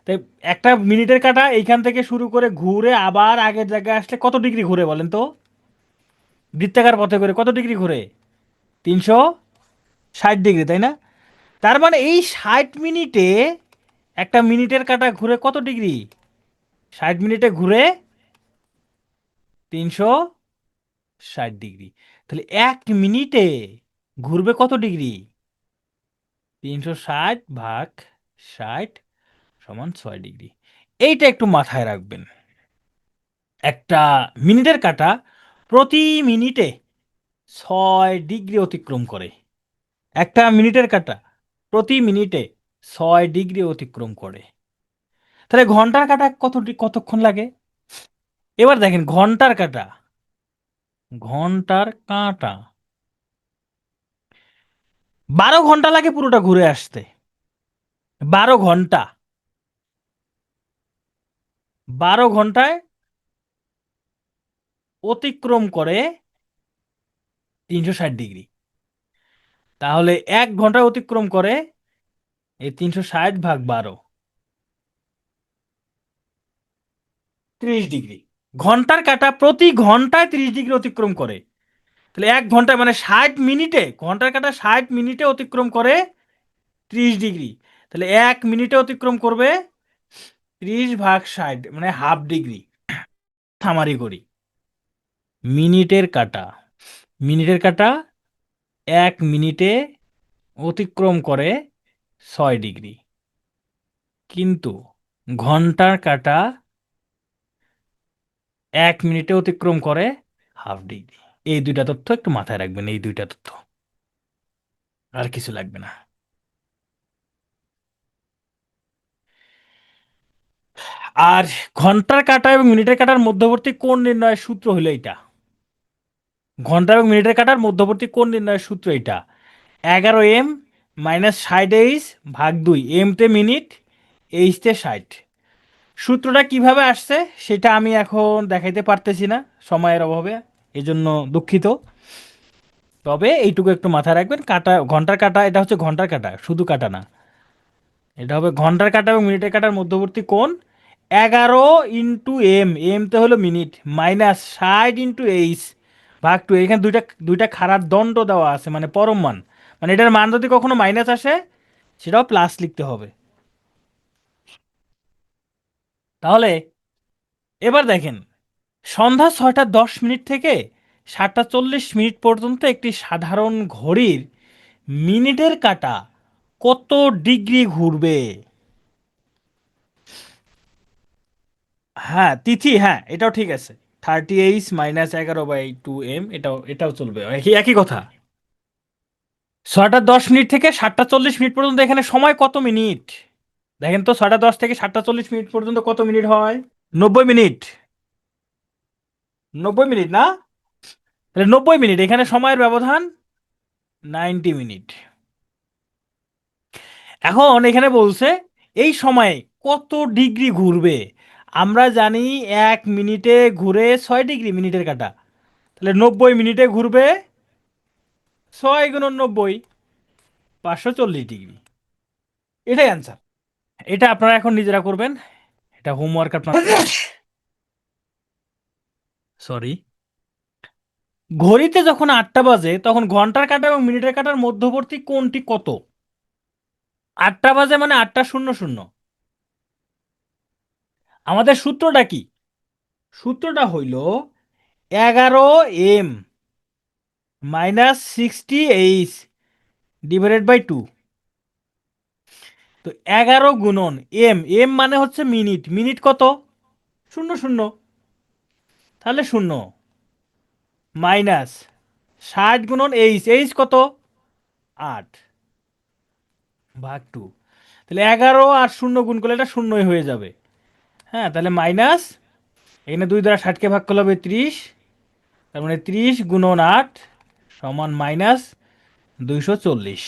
তাই একটা মিনিটের কাঁটা এইখান থেকে শুরু করে ঘুরে আবার আগের জায়গায় আসলে কত ডিগ্রি ঘুরে বলেন তো? বৃত্তাকার পথে করে কত ডিগ্রি ঘুরে? 360 ডিগ্রি, তাই না? তার মানে এই 60 মিনিটে একটা মিনিটের কাঁটা ঘুরে কত ডিগ্রি? 60 মিনিটে ঘুরে 360 ডিগ্রি। তাহলে 1 মিনিটে ঘুরবে কত ডিগ্রি? 360 ভাগ 60 সমান 6 ডিগ্রি। এইটা একটু মাথায় রাখবেন। একটা মিনিটের কাঁটা প্রতি মিনিটে 6 ডিগ্রি অতিক্রম করে। একটা মিনিটের কাঁটা প্রতি মিনিটে 6 ডিগ্রি অতিক্রম করে। তাহলে ঘন্টার কাঁটা কতক্ষণ লাগে? এবার দেখেন ঘন্টার কাঁটা, ঘন্টার কাঁটা 12 ঘন্টা লাগে পুরোটা ঘুরে আসতে। 12 ঘন্টা, 12 ঘন্টায় অতিক্রম করে 360 ডিগ্রি। তাহলে 1 ঘন্টায় অতিক্রম করে এই 360 ভাগ 12, 30 ডিগ্রি। ঘন্টার কাঁটা প্রতি ঘন্টায় 30 ডিগ্রি অতিক্রম করে। তাহলে 1 ঘন্টায় মানে 60 মিনিটে, ঘন্টার কাঁটা 60 মিনিটে অতিক্রম করে 30 ডিগ্রি। তাহলে 1 মিনিটে অতিক্রম করবে 30 ভাগ 60 মানে হাফ ডিগ্রি। থামারি করি, মিনিটের কাঁটা, মিনিটের কাঁটা 1 মিনিটে অতিক্রম করে 6 ডিগ্রি, কিন্তু ঘন্টার কাঁটা 1 মিনিটে অতিক্রম করে হাফ ডিগ্রি। এই দুইটা তথ্য একটু মাথায় রাখবেন, এই দুইটা তথ্য, আর কিছু লাগবে না। আর ঘন্টার কাঁটা এবং মিনিটের কাঁটার মধ্যবর্তী কোণ নির্ণয়ের সূত্র হলো এটা। ঘন্টা এবং মিনিটের কাঁটার মধ্যবর্তী কোণ নির্ণয়ের সূত্র এটা: 11m - 60h/2, এমতে মিনিট, এইচতে 60। সূত্রটা কিভাবে আসছে সেটা আমি এখন দেখাইতে পারতেছি না সময়ের অভাবে, এজন্য দুঃখিত। তবে এইটুকু একটু মাথায় রাখবেন, কাটা ঘন্টার কাটা, এটা হচ্ছে ঘন্টার কাটা, শুধু কাটা না, এটা হবে ঘন্টার কাটা এবং মিনিটের কাটার মধ্যবর্তী কোণ 11 × এমতে হলো মিনিট, -60 × H/2। এখানে দুইটা দুইটা খাড়ার দণ্ড দেওয়া আছে, মানে পরম মান, মানে এটার মান যদি কখনো মাইনাস আসে সেটাও প্লাস লিখতে হবে। তাহলে এবার দেখেন, সন্ধ্যা 6টা 10 মিনিট থেকে 7টা 40 মিনিট পর্যন্ত একটি সাধারণ ঘড়ির মিনিটের কাঁটা কত ডিগ্রি ঘুরবে? হ্যাঁ তিথি, হ্যাঁ এটাও ঠিক আছে। 38 - 11/2m, এটাও চলবে, একই একই কথা। 6টা 10 মিনিট থেকে 7টা 40 মিনিট পর্যন্ত, এখানে সময় কত মিনিট? দেখেন তো, 6টা 10 থেকে 7টা 40 মিনিট পর্যন্ত কত মিনিট হয়? 90 মিনিট। 90 মিনিট না? তাহলে 90 মিনিট, এখানে সময়ের ব্যবধান 90 মিনিট। এখন এখানে বলছে এই সময়ে কত ডিগ্রি ঘুরবে। আমরা জানি 1 মিনিটে ঘুরে 6 ডিগ্রি মিনিটের কাটা, তাহলে 90 মিনিটে ঘুরবে 6 × 90, 540 ডিগ্রি। এটাই অ্যান্সার। এটা আপনারা এখন নিজেরা করবেন, এটা হোমওয়ার্ক আপনার। সরি। ঘড়িতে যখন 8টা বাজে তখন ঘন্টার কাঁটা এবং মিনিটের কাঁটার মধ্যবর্তী কোণটি কত? 8টা বাজে মানে 8টা 00। আমাদের সূত্রটা কি? সূত্রটা হইল 11m -60h /2। তো 11 × এম মানে হচ্ছে মিনিট, মিনিট কত? 00। তাহলে 0 মাইনাস 60 × এইচ কত? 8/2। তাহলে 11 আর 0 গুণ করলে এটা শূন্যই হয়ে যাবে। হ্যাঁ, তাহলে মাইনাস, এখানে 2 দ্বারা 60কে ভাগ করলে হবে 30, তার মানে 30 × 8 সমান -240।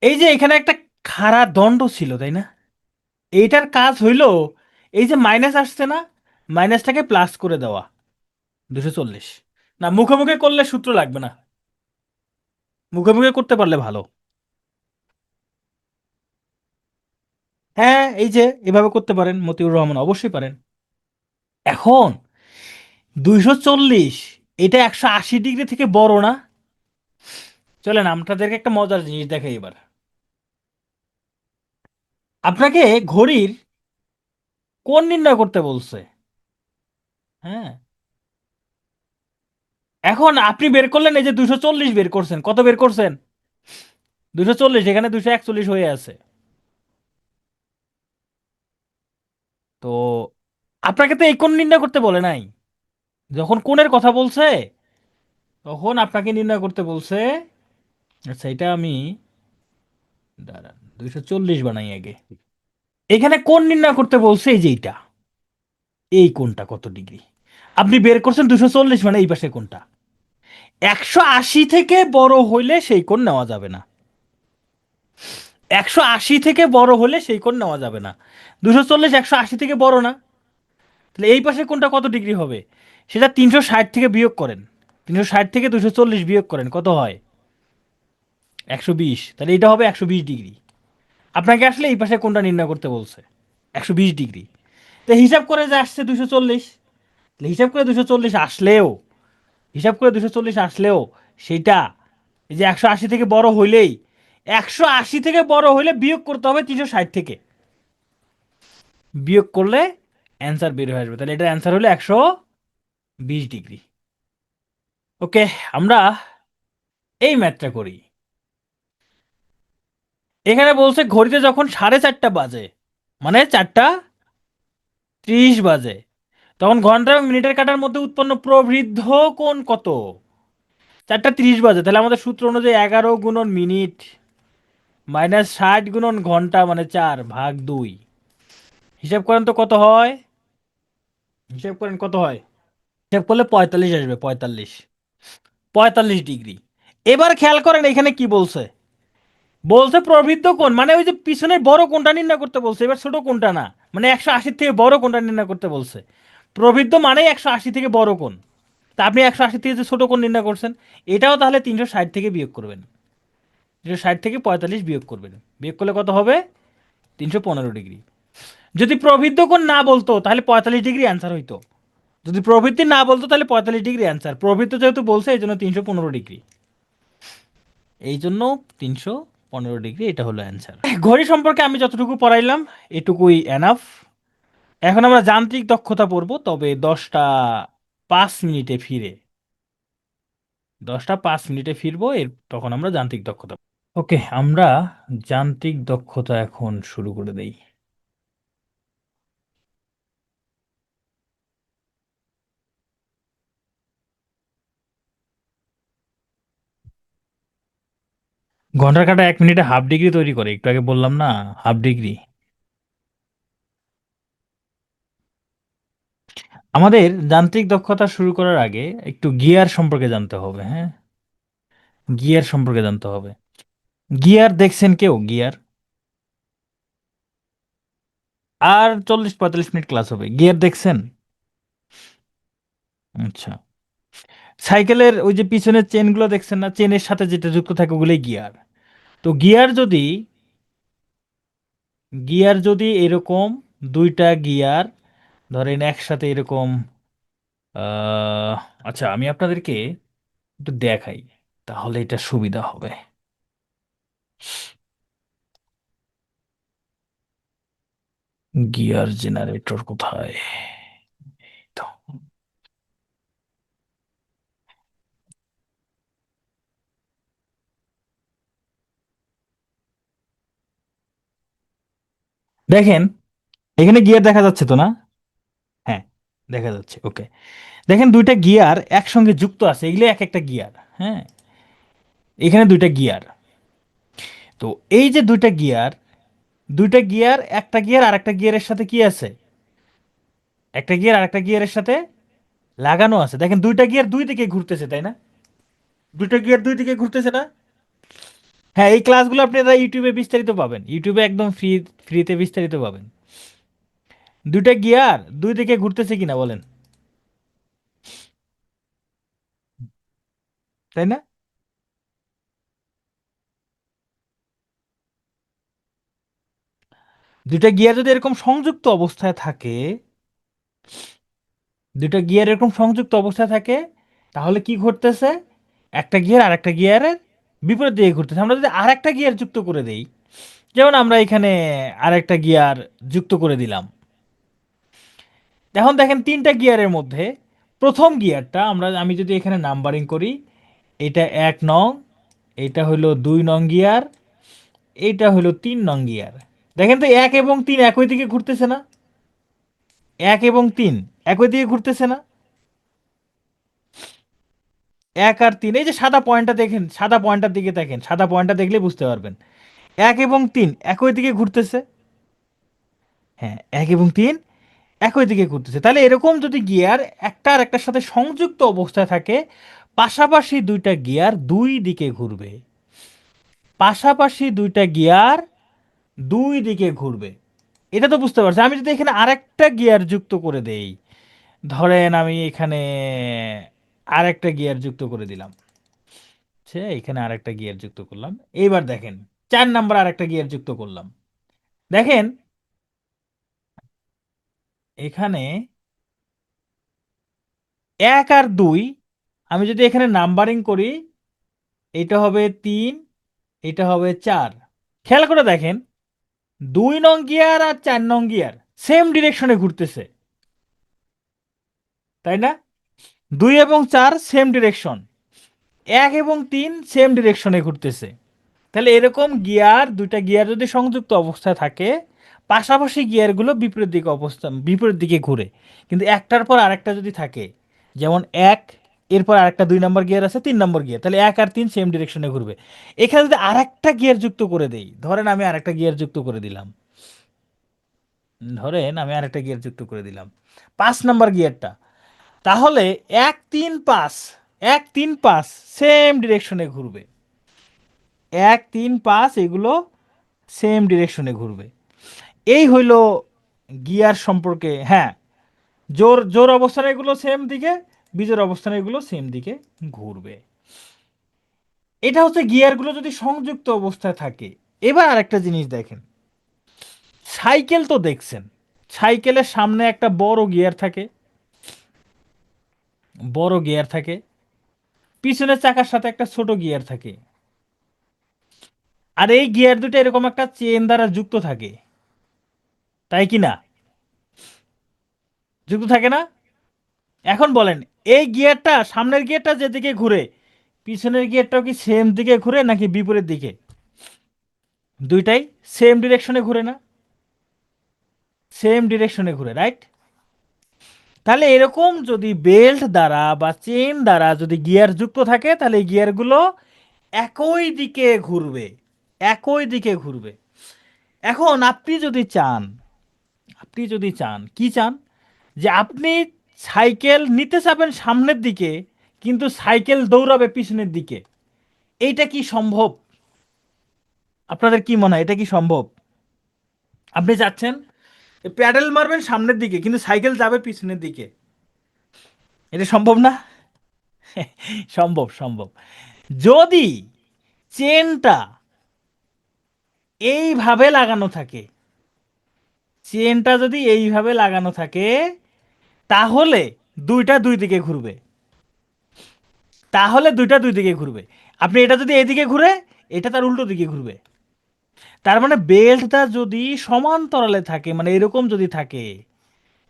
এই যে এখানে একটা খাড়া দণ্ড ছিল তাই না? এইটার কাজ হইল এই যে মাইনাস আসছে না, মাইনাসটাকে প্লাস করে দেওয়া। 240 না, মুখে মুখে করলে সূত্র লাগবে না, মুখে মুখে করতে পারলে ভালো। হ্যাঁ, এই যে এভাবে করতে পারেন, মতিউর রহমান অবশ্যই পারেন। এখন 240 এটা 180 ডিগ্রি থেকে বড় না? চলেন আপনাদেরকে একটা মজার জিনিস দেখাই এবার। আপনাকে ঘড়ির কোণ নির্ণয় করতে বলছে। হ্যাঁ, এখন আপনি বের করলেন, এই যে 240 বের করছেন, কত বের করছেন? 240, এখানে 241 হয়ে আছে। তো আপনাকে তো এই কোণ নির্ণয় করতে বলে নাই। যখন কোণের কথা বলছে তখন আপনাকে নির্ণয় করতে বলছে। আচ্ছা, এটা আমি দাঁড়ান 240 বানাই আগে। এখানে কোণ নির্ণয় করতে বলছে এই যে এইটা, এই কোণটা কত ডিগ্রি। আপনি বের করছেন 240, মানে এই পাশে কোণটা 180 থেকে বড় হইলে সেই কোণ নেওয়া যাবে না। 180 থেকে বড় হলে সেই কোণ নেওয়া যাবে না। 240 180 থেকে বড় না, তাহলে এই পাশে কোণটা কত ডিগ্রি হবে? সেটা 360 থেকে বিয়োগ করেন। 360 থেকে 240 বিয়োগ করেন, কত হয়? 120। তাহলে এটা হবে 120 ডিগ্রি। আপনাকে আসলে এই পাশে কোণটা নির্ণয় করতে বলছে 120 ডিগ্রি। তো হিসাব করে যে আসছে 240, হিসাব করে 240 আসলেও, হিসাব করে 240 আসলেও সেইটা এই যে 180 থেকে বড় হইলেই, 180 থেকে বড় হইলে বিয়োগ করতে হবে 360 থেকে। বিয়োগ করলে অ্যান্সার বের হয়ে আসবে। তাহলে এটার অ্যান্সার হলো 120 ডিগ্রি। ওকে, আমরা এই ম্যাথটা করি। এখানে বলছে ঘড়িতে যখন 4:30 বাজে, মানে 4টা 30 বাজে, তখন ঘন্টা এবং মিনিটের কাটার মধ্যে উৎপন্ন প্রবৃদ্ধ কোণ কত? 4টা 30 বাজে, তাহলে আমাদের সূত্র অনুযায়ী 11 × মিনিট -60 × ঘন্টা মানে 4/2। হিসাব করেন তো কত হয়? হিসাব করেন কত হয়? হিসাব করলে 45 আসবে, 45 ডিগ্রি। এবার খেয়াল করেন এখানে কি বলছে। বলছে প্রবৃদ্ধ কোণ, মানে ওই যে পিছনের বড় কোণটা নির্ণয় করতে বলছে, এবার ছোট কোণটা না, মানে 180 থেকে বড় কোণটা নির্ণয় করতে বলছে। প্রবৃদ্ধ মানে 180 থেকে বড় কোণ। তা আপনি 180 থেকে যে ছোট কোণ নির্ণয় করছেন, এটাও তাহলে 360 থেকে বিয়োগ করবেন। 360 থেকে 45 বিয়োগ করবেন, বিয়োগ করলে কত হবে? 315 ডিগ্রি। যদি প্রবৃদ্ধ কোণ না বলতো তাহলে 45 ডিগ্রি অ্যান্সার হইতো। যদি প্রবৃত্তি না বলতো তাহলে 45 ডিগ্রি অ্যান্সার, প্রবৃত্ত যেহেতু বলছে এই জন্য 315 ডিগ্রি। এই জন্য 315 ডিগ্রি, এটা হলো অ্যান্সার। ঘড়ি সম্পর্কে আমি যতটুকু পড়াইলাম এটুকুই এনাফ। এখন আমরা যান্ত্রিক দক্ষতা পড়বো, তবে 10টা 5 মিনিটে ফিরে। 10টা 5 মিনিটে ফিরবো, তখন আমরা যান্ত্রিক দক্ষতা। ওকে, আমরা যান্ত্রিক দক্ষতা এখন শুরু করে দেই। ঘন্টার কাঁটা 1 মিনিটে হাফ ডিগ্রি তৈরি করে, একটু আগে বললাম না, হাফ ডিগ্রি। আমাদের যান্ত্রিক দক্ষতা শুরু করার আগে একটু গিয়ার সম্পর্কে জানতে হবে, হ্যাঁ। গিয়ার সম্পর্কে জানতে হবে। গিয়ার দেখছেন কেউ? গিয়ার। আর 40-45 মিনিট ক্লাস হবে, গিয়ার দেখছেন? আচ্ছা। সাইকেলের ওই যে পিছনের চেনগুলো দেখছেন না, চেনের সাথে যেটা যুক্ত থাকে ওগুলোই গিয়ার। তো গিয়ার যদি এরকম দুইটা গিয়ার ধরেন একসাথে এরকম, আহ, আচ্ছা আমি আপনাদেরকে একটু দেখাই, তাহলে এটা সুবিধা হবে। গিয়ার জেনারেটর কোথায়? এই তো। দেখেন, এখানে গিয়ার দেখা যাচ্ছে তো না? হ্যাঁ, দেখা যাচ্ছে, ওকে। দেখেন দুইটা গিয়ার একসঙ্গে যুক্ত আছে, এগুলো এক একটা গিয়ার, হ্যাঁ। এখানে দুইটা গিয়ার। তো এই যে দুইটা গিয়ার একটা গিয়ার আর একটা গিয়ারের সাথে কি আছে? একটা গিয়ার আর একটা গিয়ারের সাথে লাগানো আছে। দেখেন দুইটা গিয়ার দুই দিকে ঘুরতেছে, তাই না? দুইটা গিয়ার দুই দিকে ঘুরতেছে না? হ্যাঁ, এই ক্লাসগুলো আপনারা ইউটিউবে বিস্তারিত পাবেন, ইউটিউবে একদম ফ্রিতে বিস্তারিত পাবেন। দুইটা গিয়ার দুই দিকে ঘুরতেছে কিনা বলেন, তাই না? দুইটা গিয়ার যদি এরকম সংযুক্ত অবস্থায় থাকে, দুইটা গিয়ার এরকম সংযুক্ত অবস্থায় থাকে, তাহলে কি ঘটতেছে? একটা গিয়ার আর একটা গিয়ারের বিপরীত দিকে ঘুরতেছে। আমরা যদি আর একটা গিয়ার যুক্ত করে দেই, যেমন আমরা এখানে আরেকটা গিয়ার যুক্ত করে দিলাম, এখন দেখেন তিনটা গিয়ারের মধ্যে প্রথম গিয়ারটা আমি যদি এখানে নাম্বারিং করি, এটা 1 নং, এটা হলো 2 নং গিয়ার, এটা হলো 3 নং গিয়ার। দেখেন তো 1 এবং 3 একই দিকে ঘুরতেছে না? 1 এবং 3 একই দিকে ঘুরতেছে না? 1 আর 3, এই যে সাদা পয়েন্টটা দেখেন, সাদা পয়েন্টটার দিকে দেখেন, সাদা পয়েন্টটা দেখলে বুঝতে পারবেন 1 এবং 3 একই দিকে ঘুরতেছে। হ্যাঁ, 1 এবং 3 একই দিকে ঘুরতেছে। তাহলে এরকম যদি গিয়ার একটা আর একটার সাথে সংযুক্ত অবস্থায় থাকে, পাশাপাশি দুইটা গিয়ার দুই দিকে ঘুরবে। পাশাপাশি দুইটা গিয়ার দুই দিকে ঘুরবে, এটা তো বুঝতে পারছি। আমি যদি এখানে আরেকটা গিয়ার যুক্ত করে দেই, ধরেন আমি এখানে আরেকটা গিয়ার যুক্ত করে দিলাম, সে এখানে আরেকটা গিয়ার যুক্ত করলাম। এইবার দেখেন 4 নাম্বার আরেকটা গিয়ার যুক্ত করলাম। দেখেন এখানে 1 আর 2, আমি যদি এখানে নাম্বারিং করি, এটা হবে 3, এটা হবে 4। খেয়াল করে দেখেন 2 নং গিয়ার আর 4 নং গিয়ার সেম ডিরেকশনে ঘুরতেছে, তাই না? 2 এবং 4 সেম ডিরেকশন, 1 এবং 3 সেম ডিরেকশনে ঘুরতেছে। তাহলে এরকম গিয়ার, দুইটা গিয়ার যদি সংযুক্ত অবস্থায় থাকে, পাশাপাশি গিয়ারগুলো বিপরীত দিকে ঘুরে। কিন্তু একটার পর আরেকটা যদি থাকে, যেমন এক, এরপর আরেকটা 2 নম্বর গিয়ার আছে, 3 নম্বর গিয়ার, তাহলে 1 আর 3 সেম ডিরেকশনে ঘুরবে। এখানে যদি আরেকটা গিয়ার যুক্ত করে দেই, ধরেন আমি আরেকটা গিয়ার যুক্ত করে দিলাম, ধরেন আমি আরেকটা গিয়ার যুক্ত করে দিলাম 5 নম্বর গিয়ারটা, তাহলে 1 3 5, 1 3 5 সেম ডিরেকশনে ঘুরবে। 1 3 5 এগুলো সেম ডিরেকশনে ঘুরবে। এই হইল গিয়ার সম্পর্কে, হ্যাঁ। জোর জোর অবস্থানে এগুলো সেম দিকে, বিজোর অবস্থানে এগুলো সেম দিকে ঘুরবে। এটা হচ্ছে গিয়ারগুলো যদি সংযুক্ত অবস্থায় থাকে। এবার আরেকটা জিনিস দেখেন, সাইকেল তো দেখছেন, সাইকেলের সামনে একটা বড় গিয়ার থাকে, বড় গিয়ার থাকে, পিছনের চাকার সাথে একটা ছোট গিয়ার থাকে। আর এই গিয়ার দুটো এরকম একটা চেন দ্বারা যুক্ত থাকে, তাই কি না? যুক্ত থাকে না? এখন বলেন, এই গিয়ারটা, সামনের গিয়ারটা যেদিকে ঘুরে, পিছনের গিয়ারটাও কি সেম দিকে ঘুরে নাকি বিপরীত দিকে? দুইটাই সেম ডিরেকশনে ঘুরে না? সেম ডিরেকশনে ঘুরে, রাইট? তাহলে এরকম যদি বেল্ট দ্বারা বা চেন দ্বারা যদি গিয়ার যুক্ত থাকে, তাহলে এই গিয়ারগুলো একই দিকে ঘুরবে, একই দিকে ঘুরবে। এখন আপনি যদি চান কি চান, যে আপনি সাইকেল নিতে চাবেন সামনের দিকে, কিন্তু সাইকেল দৌড়াবে পিছনের দিকে, এইটা কি সম্ভব? আপনাদের কি মনে হয় এটা কি সম্ভব? আপনি চাচ্ছেন প্যাডেল মারবেন সামনের দিকে, কিন্তু সাইকেল যাবে পিছনের দিকে, এটা সম্ভব না? সম্ভব, সম্ভব। যদি চেনটা এইভাবে লাগানো থাকে, চেনটা যদি এইভাবে লাগানো থাকে, তাহলে দুইটা দুই দিকে ঘুরবে, তাহলে দুইটা দুই দিকে ঘুরবে। আপনি এটা যদি এইদিকে ঘুরে, এটা তার উল্টো দিকে ঘুরবে। তার মানে বেল্টটা যদি সমান্তরালে থাকে, মানে এরকম যদি থাকে,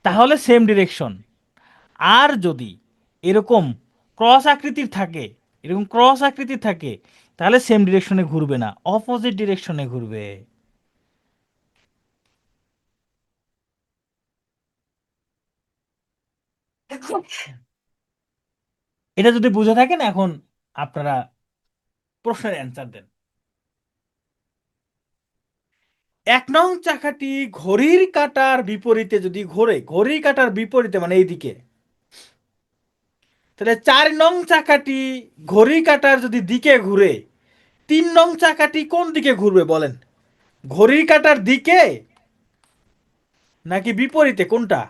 তাহলে সেম ডিরেকশন। আর যদি এরকম ক্রস আকৃতির থাকে, এরকম ক্রস আকৃতির থাকে, তাহলে সেম ডিরেকশনে ঘুরবে না, অপোজিট ডিরেকশনে ঘুরবে। এটা যদি বুঝে থাকেন, এখন আপনারা প্রশ্নের অ্যান্সার দেন। 1 নং চাকাটি ঘড়ির কাঁটার বিপরীতে যদি ঘোরে, ঘড়ির কাঁটার বিপরীতে মানে এইদিকে, তাহলে 4 নং চাকাটি ঘড়ির কাঁটার যদি দিকে ঘুরে, 3 নং চাকাটি কোন দিকে ঘুরবে বলেন? ঘড়ির কাঁটার দিকে নাকি বিপরীতে, কোনটা?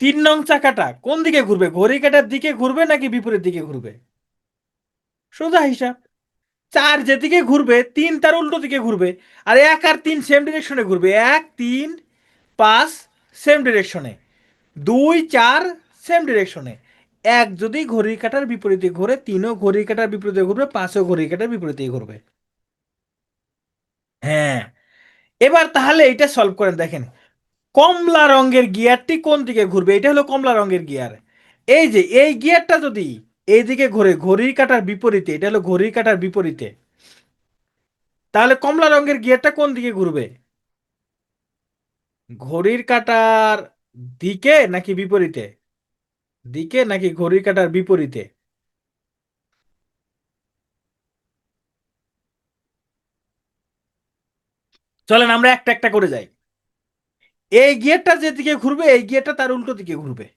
3 নং চাকাটা কোন দিকে ঘুরবে, ঘড়ির কাঁটার দিকে ঘুরবে নাকি বিপরীত দিকে ঘুরবে? সোজা হিসাব। 4 যেদিকে ঘুরবে, 3 তার উল্টো দিকে ঘুরবে। আর 1 আর 3 সেম ডিরেকশনে ঘুরবে, 1, 3, 5 সেম ডিরেকশনে, 2, 4 সেম ডিরেকশনে। এক যদি ঘড়ির কাঁটার বিপরীতে ঘুরে, 3ও ঘড়ির কাঁটার বিপরীতে ঘুরবে, 5ও ঘড়ির কাঁটার বিপরীতেই ঘুরবে। হ্যাঁ। এবার তাহলে এটা সলভ করেন, দেখেন কমলা রঙের গিয়ারটি কোন দিকে ঘুরবে, এটা হলো কমলা রঙের গিয়ার। এই যে এই গিয়ারটা যদি এইদিকে ঘুরে ঘড়ির কাঁটার বিপরীতে, এটা হলো ঘড়ির কাঁটার বিপরীতে, তাহলে কমলা রঙের গিয়ারটা কোন দিকে ঘুরবে? ঘড়ির কাঁটার দিকে নাকি বিপরীতে? দিকে নাকি ঘড়ির কাঁটার বিপরীতে? চলেন আমরা একটা একটা করে যাই। এই গিয়ারটা যেদিকে ঘুরবে, এই গিয়ারটা তার উল্টো দিকে ঘুরবে।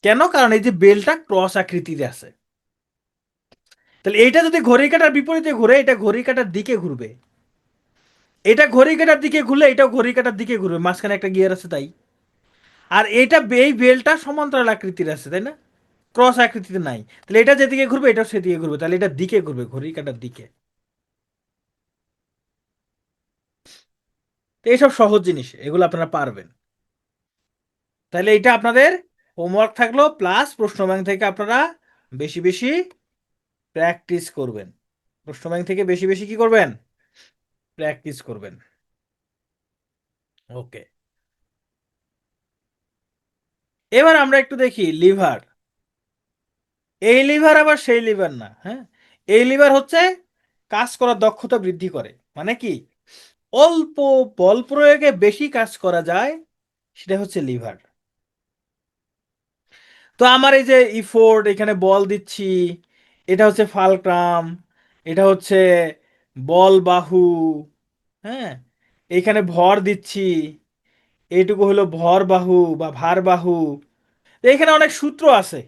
কেন? কারণ এই যে বেলটা ক্রস আকৃতিতে আছে। তাহলে এইটা যদি ঘড়ির কাঁটার বিপরীতে ঘুরে, এটা ঘড়ির কাঁটার দিকে ঘুরবে। এটা ঘড়ির কাঁটার দিকে ঘুরলে এটাও ঘড়ির কাঁটার দিকে ঘুরবে, মাঝখানে একটা গিয়ার আছে তাই। আর এইটা এই বেলটা সমান্তরাল আকৃতির আছে, তাই না? ক্রস আকৃতিতে নাই। তাহলে এটা যেদিকে ঘুরবে এটাও সেদিকে ঘুরবে, তাহলে এটা দিকে ঘুরবে, ঘড়ির কাঁটার দিকে। তো এইসব সহজ জিনিস, এগুলো আপনারা পারবেন। তাহলে এটা আপনাদের হোমওয়ার্ক থাকলো, প্লাস প্রশ্ন ব্যাংক থেকে আপনারা বেশি বেশি প্র্যাকটিস করবেন। প্রশ্ন ব্যাংক থেকে বেশি বেশি কি করবেন? প্র্যাকটিস করবেন। ওকে। এবার আমরা একটু দেখি লিভার। এই লিভার আবার সেই লিভার না, হ্যাঁ। এই লিভার হচ্ছে কাজ করার দক্ষতা বৃদ্ধি করে, মানে কি অল্প বল প্রয়োগে বেশি কাজ করা যায়, সেটা হচ্ছে লিভার। তো আমার এই যে ইফোর্ট, এখানে বল দিচ্ছি, এটা হচ্ছে ফালক্রাম, এটা হচ্ছে বল বাহু, হ্যাঁ, এখানে ভর দিচ্ছি, এইটুকু হলো ভর বাহু বা ভার বাহু। তো এখানে অনেক সূত্র আছে,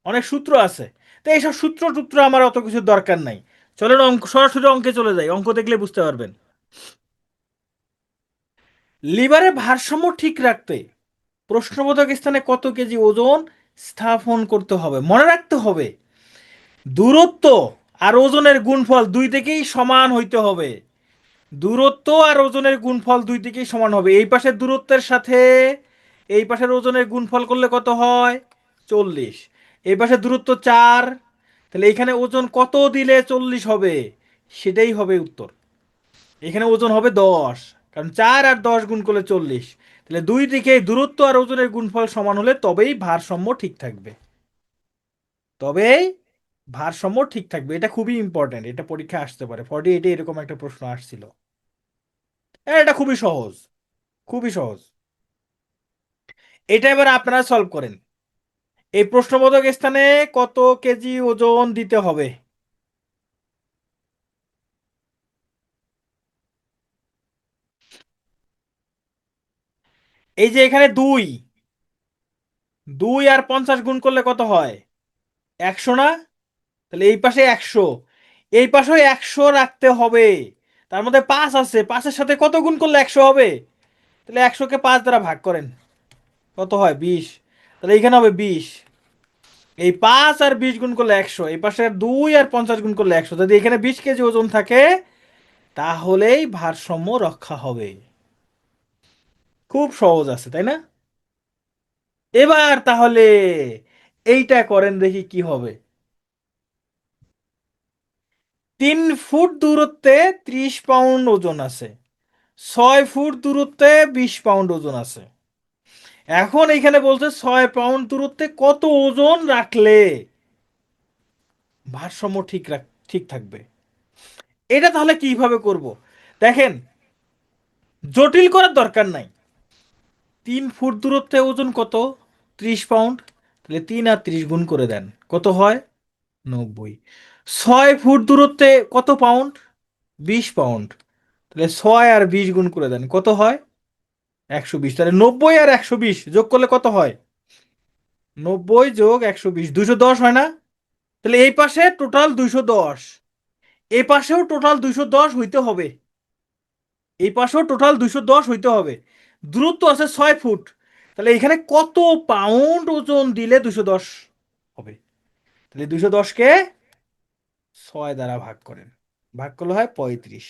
অনেক সূত্র আছে। তো এইসব সূত্র টুত্র আমার অত কিছু দরকার নাই। চলেন অঙ্ক, সরাসরি অঙ্কে চলে যাই, অঙ্ক দেখলে বুঝতে পারবেন। লিভারের ভারসাম্য ঠিক রাখতে প্রশ্নবোধক স্থানে কত কেজি ওজন স্থাপন করতে হবে? মনে রাখতে হবে দূরত্ব আর ওজনের গুণফল দুই দিকেই সমান হইতে হবে। দূরত্ব আর ওজনের গুণফল দুই দিকেই সমান হবে। এই পাশের দূরত্বের সাথে এই পাশের ওজনের গুণফল করলে কত হয়? 40। এই পাশে দূরত্ব 4, তাহলে এখানে ওজন কত দিলে 40 হবে? সেটাই হবে উত্তর। এখানে ওজন হবে 10, কারণ 4 আর 10 গুণ করলে 40। তাহলে দুই দিকে দূরত্ব আর ওজনের গুণফল সমান হলে তবেই ভারসাম্য ঠিক থাকবে। তবেই ভারসাম্য ঠিক থাকবে, এটা খুবই ইম্পর্টেন্ট, এটা পরীক্ষা আসতে পারে 48-এ এরকম একটা প্রশ্ন আসছিল। এটা খুবই সহজ, খুবই সহজ। এটা এবার আপনারা সলভ করেন। এই প্রশ্নবোধক স্থানে কত কেজি ওজন দিতে হবে? এই যে এখানে 2, 2 আর 50 গুণ করলে কত হয়? 100 না? তাহলে এই পাশে 100, এই পাশেও 100 রাখতে হবে। তার মধ্যে 5 আছে, 5-এর সাথে কত গুণ করলে 100 হবে? তাহলে 100-কে 5 দ্বারা ভাগ করেন, কত হয়? 20। তাহলে এখানে হবে 20। এই 5 আর 20 গুণ করলে 100, এই পাশে 2 আর 50 গুণ করলে 100। যদি এখানে 20 কেজি ওজন থাকে তাহলেই ভারসাম্য রক্ষা হবে। খুব সহজ আছে, তাই না? এবার তাহলে এইটা করেন, দেখি কি হবে। 3 ফুট দূরত্বে 30 পাউন্ড ওজন আছে, 6 ফুট দূরত্বে 20 পাউন্ড ওজন আছে। এখন এইখানে বলছে 6 পাউন্ড দূরত্বে কত ওজন রাখলে ভারসাম্য ঠিক থাকবে। এটা তাহলে কিভাবে করব? দেখেন, জটিল করার দরকার নাই। 3 ফুট দূরত্বে ওজন কত? 30 পাউন্ড। তাহলে 3 আর 30 গুণ করে দেন, কত হয়? 90। 6 ফুট দূরত্বে কত পাউন্ড? 20 পাউন্ড। তাহলে 6 আর 20 গুণ করে দেন, কত হয়? 120। তাহলে 90 আর 120 যোগ করলে কত হয়? 90 যোগ 120, 210 হয় না? তাহলে এই পাশে টোটাল 210, এই পাশেও টোটাল 210 হইতে হবে, এই পাশেও টোটাল 210 হইতে হবে। দূরত্ব আছে 6 ফুট, তাহলে এখানে কত পাউন্ড ওজন দিলে 210 হবে? তাহলে 210-কে 6 দ্বারা ভাগ করেন, ভাগ করলে হয় 35।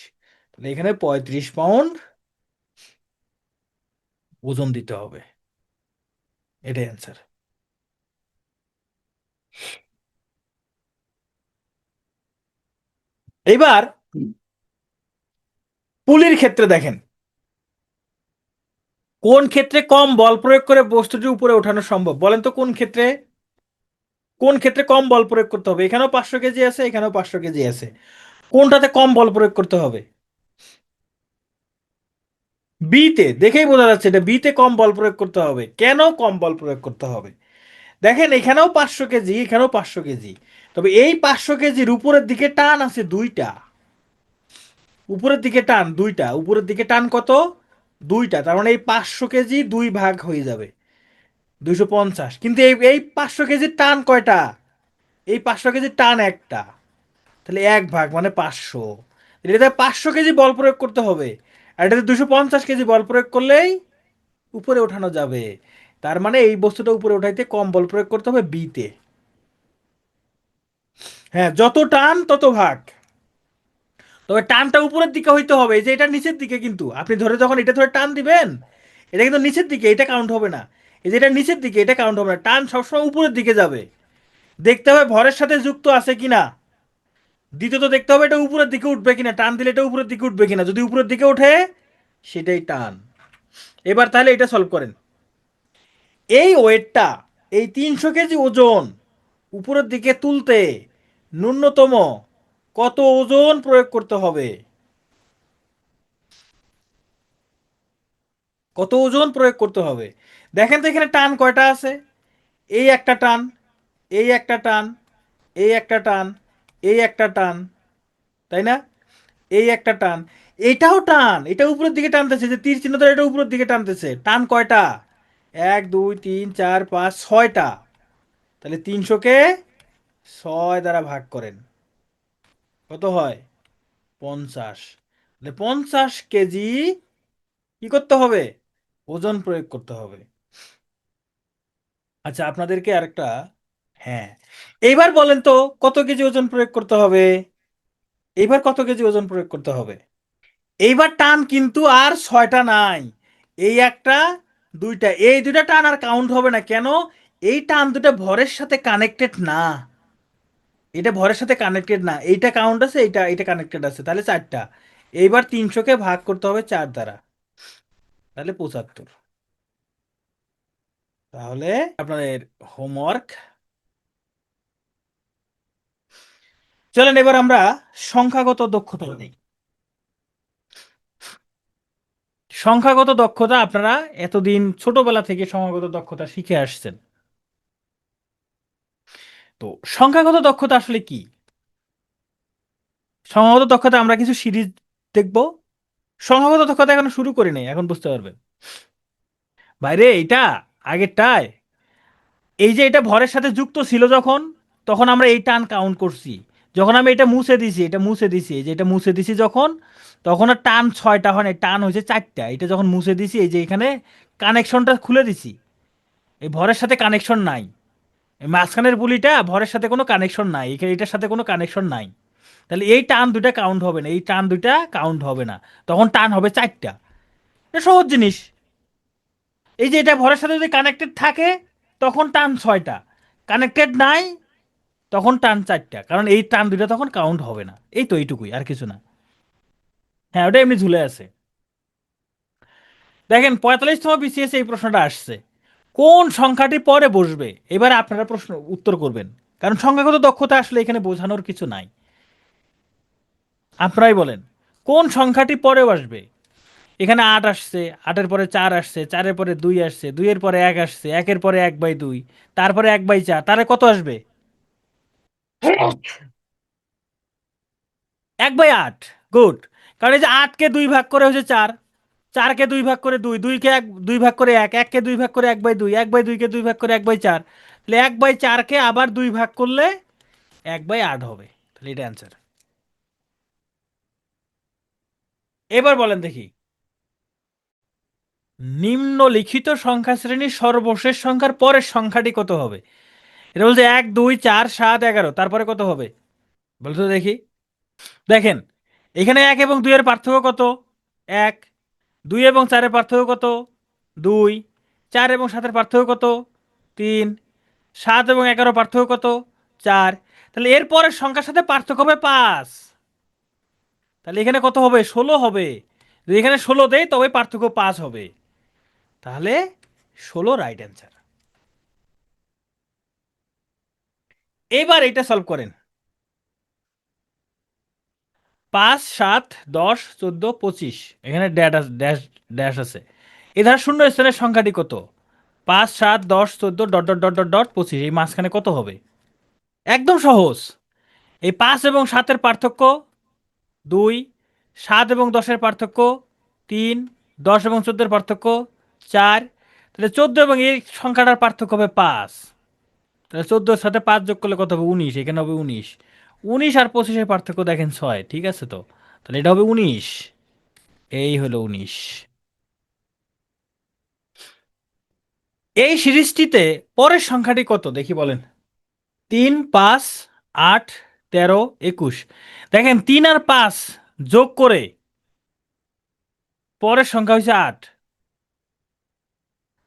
তাহলে এখানে 35 পাউন্ড ওজন দিতে হবে, এটাই অ্যান্সার। এইবার পুলির ক্ষেত্রে দেখেন, কোন ক্ষেত্রে কম বল প্রয়োগ করে বস্তুটি উপরে ওঠানো সম্ভব? বলেন তো কোন ক্ষেত্রে, কোন ক্ষেত্রে কম বল প্রয়োগ করতে হবে? এখানেও 500 কেজি আছে, এখানেও 500 কেজি আছে, কোনটাতে কম বল প্রয়োগ করতে হবে? বিতে, দেখেই বোঝা যাচ্ছে এটা বিতে কম বল প্রয়োগ করতে হবে। কেন কম বল প্রয়োগ করতে হবে? দেখেন, এখানেও 500 কেজি, এখানেও 500 কেজি, তবে এই 500 কেজির উপরের দিকে টান আছে দুইটা, উপরের দিকে টান দুইটা, উপরের দিকে টান কত? দুইটা। তার মানে এই 500 কেজি দুই ভাগ হয়ে যাবে, 250। কিন্তু এই এই 500 কেজির টান কয়টা? এই 500 কেজির টান একটা, তাহলে এক ভাগ মানে 500। এটাতে 500 কেজি বল প্রয়োগ করতে হবে, আর এটাতে 250 কেজি বল প্রয়োগ করলেই উপরে ওঠানো যাবে। তার মানে এই বস্তুটা উপরে উঠাইতে কম বল প্রয়োগ করতে হবে বিতে। হ্যাঁ, যত টান তত ভাগ। তবে টানটা উপরের দিকে হইতে হবে, এই যে এটা নিচের দিকে, কিন্তু আপনি ধরে যখন এটা ধরে টান দিবেন, এটা কিন্তু নিচের দিকে, এটা কাউন্ট হবে না। এই যে এটা নিচের দিকে, এটা কাউন্ট হবে না। টান সবসময় উপরের দিকে যাবে। দেখতে হবে ভরের সাথে যুক্ত আছে কিনা। দ্বিতীয়ত দেখতে হবে এটা উপরের দিকে উঠবে কিনা, টান দিলে এটা উপরের দিকে উঠবে কিনা। যদি উপরের দিকে ওঠে সেটাই টান। এবার তাহলে এটা সলভ করেন। এই ওয়েটটা, এই 300 কেজি ওজন উপরের দিকে তুলতে ন্যূনতম কত ওজন প্রয়োগ করতে হবে? কত ওজন প্রয়োগ করতে হবে? দেখেন তো এখানে টান কয়টা আছে? এই একটা টান, এই একটা টান, এই একটা টান, এই একটা টান, তাই না? এই একটা টান, এটাও টান, এটা উপরের দিকে টানতেছে, যে তীর চিহ্ন ধরে এটা উপরের দিকে টানতেছে। টান কয়টা? 1 2 3 4 5 6টা। তাহলে 300-কে 6 দ্বারা ভাগ করেন, কত হয়? 50। তাহলে 50 কেজি কি করতে হবে? ওজন প্রয়োগ করতে হবে। আচ্ছা, আপনাদেরকে আরেকটা, হ্যাঁ, এইবার বলেন তো কত কেজি ওজন প্রয়োগ করতে হবে? এইবার কত কেজি ওজন প্রয়োগ করতে হবে? এইবার টান কিন্তু আর 6টা নাই, এই একটা, দুইটা, এই দুইটা টান আর কাউন্ট হবে না। কেন? এই টান দুটো ভরের সাথে কানেক্টেড না, এটা ভরের সাথে কানেক্টেড না, এইটা কাউন্ট আছে, এইটা এটা কানেক্টেড আছে, তাহলে চারটা। এইবার 300-কে ভাগ করতে হবে 4 দ্বারা, তাহলে 75। তাহলে আপনাদের হোমওয়ার্ক। চলেন এবার আমরা সংখ্যাগত দক্ষতা নিই। সংখ্যাগত দক্ষতা আপনারা এতদিন ছোটবেলা থেকে সংখ্যাগত দক্ষতা শিখে আসছেন। তো সংখ্যাগত দক্ষতা আসলে কি? সংখ্যাগত দক্ষতা আমরা কিছু সিরিজ দেখব। সংখ্যাগত দক্ষতা এখনো শুরু করি নাই, এখন বুঝতে পারবেন। বাইরে এইটা আগেরটায়, এই যে এটা ভরের সাথে যুক্ত ছিল যখন, তখন আমরা এই টান কাউন্ট করছি। যখন আমি এটা মুছে দিছি, এটা মুছে দিছি, এই যে এটা মুছে দিছি যখন, তখন আর টান 6টা হয় না, টান হয়েছে 4টা। এটা যখন মুছে দিছি, এই যে এখানে কানেকশনটা খুলে দিছি, এই ভরের সাথে কানেকশন নাই, এই মাঝখানের পুলিটা ভরের সাথে কোনো কানেকশন নাই, এখানে এটার সাথে কোনো কানেকশন নাই। তাহলে এই টান দুইটা কাউন্ট হবে না, এই টান দুইটা কাউন্ট হবে না, তখন টান হবে 4টা। এটা সহজ জিনিস। এই যে এটা ভরের সাথে যদি কানেক্টেড থাকে, তখন টান 6টা, কানেক্টেড নাই তখন টান 4টা, কারণ এই টান দুইটা তখন কাউন্ট হবে না। এই তো এইটুকুই, আর কিছু না। হ্যাঁ, ওটা এমনি ঝুলে আছে। দেখেন 45তম বিসিএস এই প্রশ্নটা আসছে, কোন সংখ্যাটি পরে বসবে? এবার আপনারা প্রশ্ন উত্তর করবেন, কারণ সংখ্যাগত দক্ষতা আসলে এখানে বোঝানোর কিছু নাই। আপনারাই বলেন কোন সংখ্যাটি পরে আসবে। এখানে 8 আসছে, 8-এর পরে 4 আসছে, 4-এর পরে 2 আসছে, 2-এর পরে 1 আসছে, 1-এর পরে 1/2, তারপরে 1/4, তারে কত আসবে? 1/8। গুড। কারণ এই যে 8-কে 2 ভাগ করে হচ্ছে 4, 4-কে 2 ভাগ করে 2, 2-কে 2 ভাগ করে 1, 1-কে 2 ভাগ করে 1/2, 1/2-কে 2 ভাগ করে 1/4, তাহলে 1/4-কে আবার 2 ভাগ করলে 1/8 হবে। তাহলে এটা অ্যান্সার। এবার বলেন দেখি, নিম্নলিখিত সংখ্যা শ্রেণীর সর্বশেষ সংখ্যার পরের সংখ্যাটি কত হবে? এটা বলছে 1, 2, 4, 7, 11, তারপরে কত হবে বলতো দেখি। দেখেন এখানে 1 এবং 2 এর পার্থক্য কত? 1। 2 এবং 4-এর পার্থক্য কত? 2। 4 এবং 7-এর পার্থক্য কত? 3। 7 এবং 11 পার্থক্য কত? 4। তাহলে এর পরের সংখ্যার সাথে পার্থক্য হবে 5। তাহলে এখানে কত হবে? 16 হবে। যদি এখানে 16 দেয় তবে পার্থক্য 5 হবে। তাহলে 16 রাইট অ্যান্সার। এবার এটা সলভ করেন। 5, 7, 10, 14, 25, এখানে ড্যাশ ড্যাশ আছে। এ ধারা শূন্য স্থানের সংখ্যাটি কত? 5, 7, 10, 14, dot dot dot dot dot 25, এই মাঝখানে কত হবে? একদম সহজ। এই 5 এবং 7-এর পার্থক্য 2, 7 এবং 10-এর পার্থক্য 3, 10 এবং 14-এর পার্থক্য 4, তাহলে 14 এবং এই সংখ্যাটার পার্থক্য হবে 5। তাহলে 14-এর সাথে 5 যোগ করলে কত হবে? 19, এখানে হবে 19। 19 আর 25-এর পার্থক্য দেখেন 6, ঠিক আছে তো? তাহলে এটা হবে 19। এই হলো 19। এই সিরিজটিতে পরের সংখ্যাটি কত দেখি বলেন। 3, 5, 8, 13, 21। দেখেন 3 আর 5 যোগ করে পরের সংখ্যা হয়েছে 8।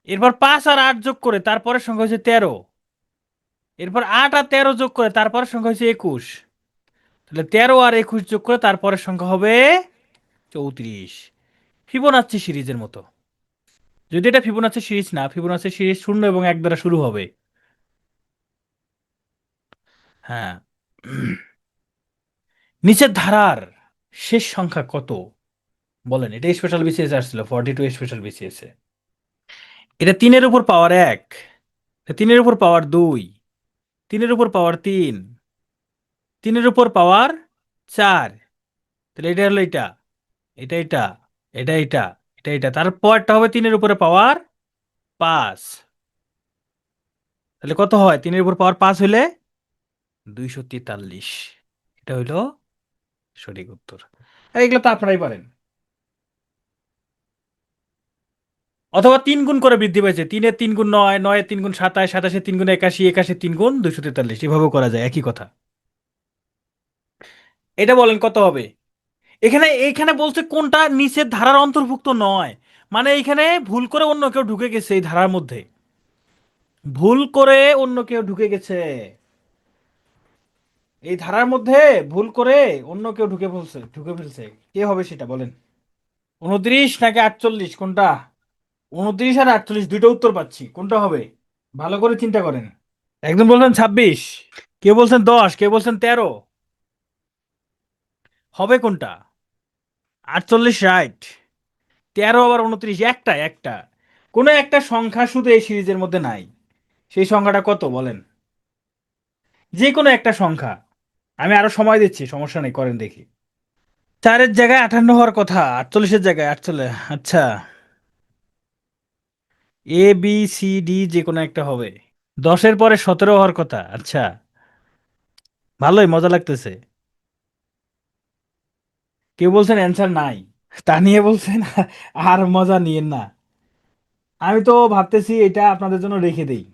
এরপর 5 আর 8 যোগ করে তারপরের সংখ্যা হয়েছে 13। এরপর 8 আর 13 যোগ করে তারপরের সংখ্যা হয়েছে 21। তাহলে 13 আর 21 যোগ করে তারপরের সংখ্যা হবে 34। ফিবোনাচ্চি সিরিজের মতো। যদি এটা ফিবোনাচ্চি সিরিজ না, ফিবোনাচ্চি সিরিজ 0 এবং 1 দ্বারা শুরু হবে। হ্যাঁ। নিচের ধারার শেষ সংখ্যা কত বলেন? এটা স্পেশাল বিসিএস আসছিল, 42 স্পেশাল বিসিএস এ। এটা 3-এর উপর পাওয়ার 1, 3-এর উপর পাওয়ার 2, 3-এর উপর পাওয়ার 3, 3-এর উপর পাওয়ার 4। তাহলে এটা হলো এটা, এটা এটা, এটা এটা, এটা এটা, তারপরটা হবে 3-এর উপরে পাওয়ার 5। তাহলে কত হয়? 3-এর উপর পাওয়ার 5 হলে 243। এটা হইলো সঠিক উত্তর। আর এগুলো তো আপনারাই পারেন। অথবা 3 গুণ করে বৃদ্ধি পেয়েছে, 3-এর 3 গুণ 9, 9-এর 3 গুণ 27, 27-এর 3 গুণ 81, 81-এর 3 গুণ 243, এভাবেও করা যায়, একই কথা। এটা বলেন কত হবে? এখানে এইখানে বলছে কোনটা নিচের ধারার অন্তর্ভুক্ত নয়, মানে এইখানে ভুল করে অন্য কেউ ঢুকে গেছে এই ধারার মধ্যে। ভুল করে অন্য কেউ ঢুকে গেছে এই ধারার মধ্যে, ভুল করে অন্য কেউ ঢুকে ফেলছে। কে হবে সেটা বলেন? 29 নাকি 48, কোনটা? 29 আর 48 দুইটা উত্তর পাচ্ছি, কোনটা হবে? ভালো করে চিন্তা করেন। একজন বলছেন 26, কেউ বলছেন 10, কেউ বলছেন 13। হবে কোনটা? 48 রাইট, 13 আবার 29, একটা একটা কোনো একটা সংখ্যা শুধু এই সিরিজের মধ্যে নাই। সেই সংখ্যাটা কত বলেন? যে কোনো একটা সংখ্যা। আমি আরো সময় দিচ্ছি, সমস্যা নেই, করেন দেখি। 4-এর জায়গায় 58 হওয়ার কথা, 48-এর জায়গায় 48। আচ্ছা, এ বি সি ডি যে কোনো একটা হবে। 10-এর পরে 17 হওয়ার কথা। আচ্ছা, ভালোই মজা লাগতেছে। কেউ বলছেন অ্যান্সার নাই, তা নিয়ে বলছেন আর মজা নিয়েন না। আমি তো ভাবতেছি এটা আপনাদের জন্য রেখে দেই,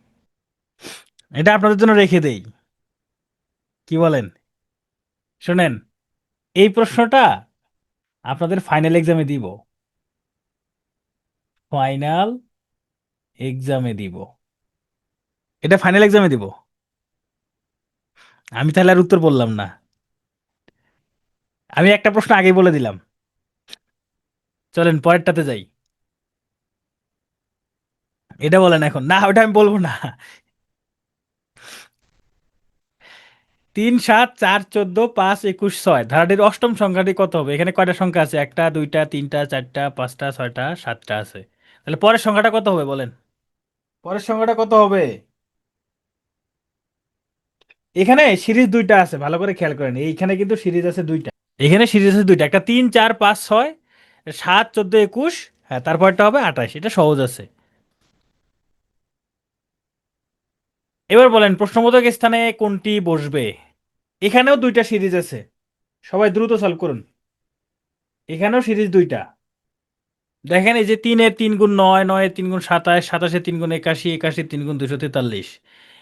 এটা আপনাদের জন্য রেখে দেই। কি বলেন? শোনেন, এই প্রশ্নটা আপনাদের ফাইনাল এক্সামে দিব, ফাইনাল এক্সামে দিব, এটা ফাইনাল এক্সামে দিব। আমি তাহলে আর উত্তর বললাম না, আমি একটা প্রশ্ন আগেই বলে দিলাম। চলেন পরেরটাতে যাই। এটা বলেন এখন, না ওটা আমি বলবো না। 3, 7, 4, 14, 5, 21, 6 ধারাটির অষ্টম সংখ্যাটি কত হবে? এখানে কয়টা সংখ্যা আছে? একটা, দুইটা, তিনটা, চারটা, পাঁচটা, ছয়টা, সাতটা আছে। তাহলে পরের সংখ্যাটা কত হবে বলেন? পরের সংখ্যাটা কত হবে? এখানে সিরিজ দুইটা আছে, ভালো করে খেয়াল করেন, এইখানে কিন্তু সিরিজ আছে দুইটা। এখানে সিরিজ আছে দুইটা, একটা 3, 4, 5, 6, 7, 14, 21, হ্যাঁ তারপরটা হবে 28, এটা সহজ আছে। এবার বলেন প্রশ্নবোধক স্থানে কোনটি বসবে? এখানেও দুইটা সিরিজ আছে, সবাই দ্রুত সলভ করুন। এখানেও সিরিজ দুইটা। দেখেন এই যে 3-এর 3 গুণ 9, 9-এর 3 গুণ 27, 27-এর 3 গুণ 81, 81-এর 3 গুণ 243।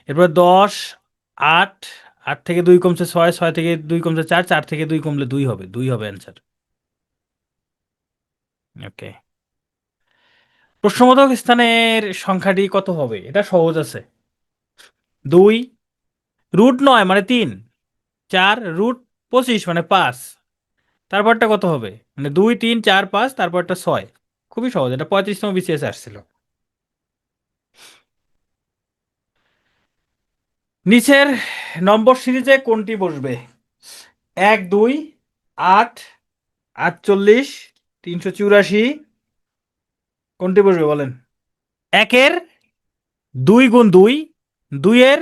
এরপর 10, 8, 8 থেকে 2 কমছে 6, 6 থেকে 2 কমছে 4, 4 থেকে 2 কমলে 2 হবে, 2 হবে অ্যান্সার। ওকে, প্রশ্নবোধক স্থানের সংখ্যাটি কত হবে? এটা সহজ আছে। 2 √9 মানে 3, 4 √25 মানে 5, তারপরটা কত হবে? মানে 2, 3, 4, 5, তারপরটা 6। খুবই সহজ, এটা 35তম বিসিএস আসছিল। নিচের নম্বর সিরিজে কোনটি বসবে? 1, 2, 8, 48, 384, কোনটি বসবে বলেন? 1-এর 2 গুণ 2, 2-এর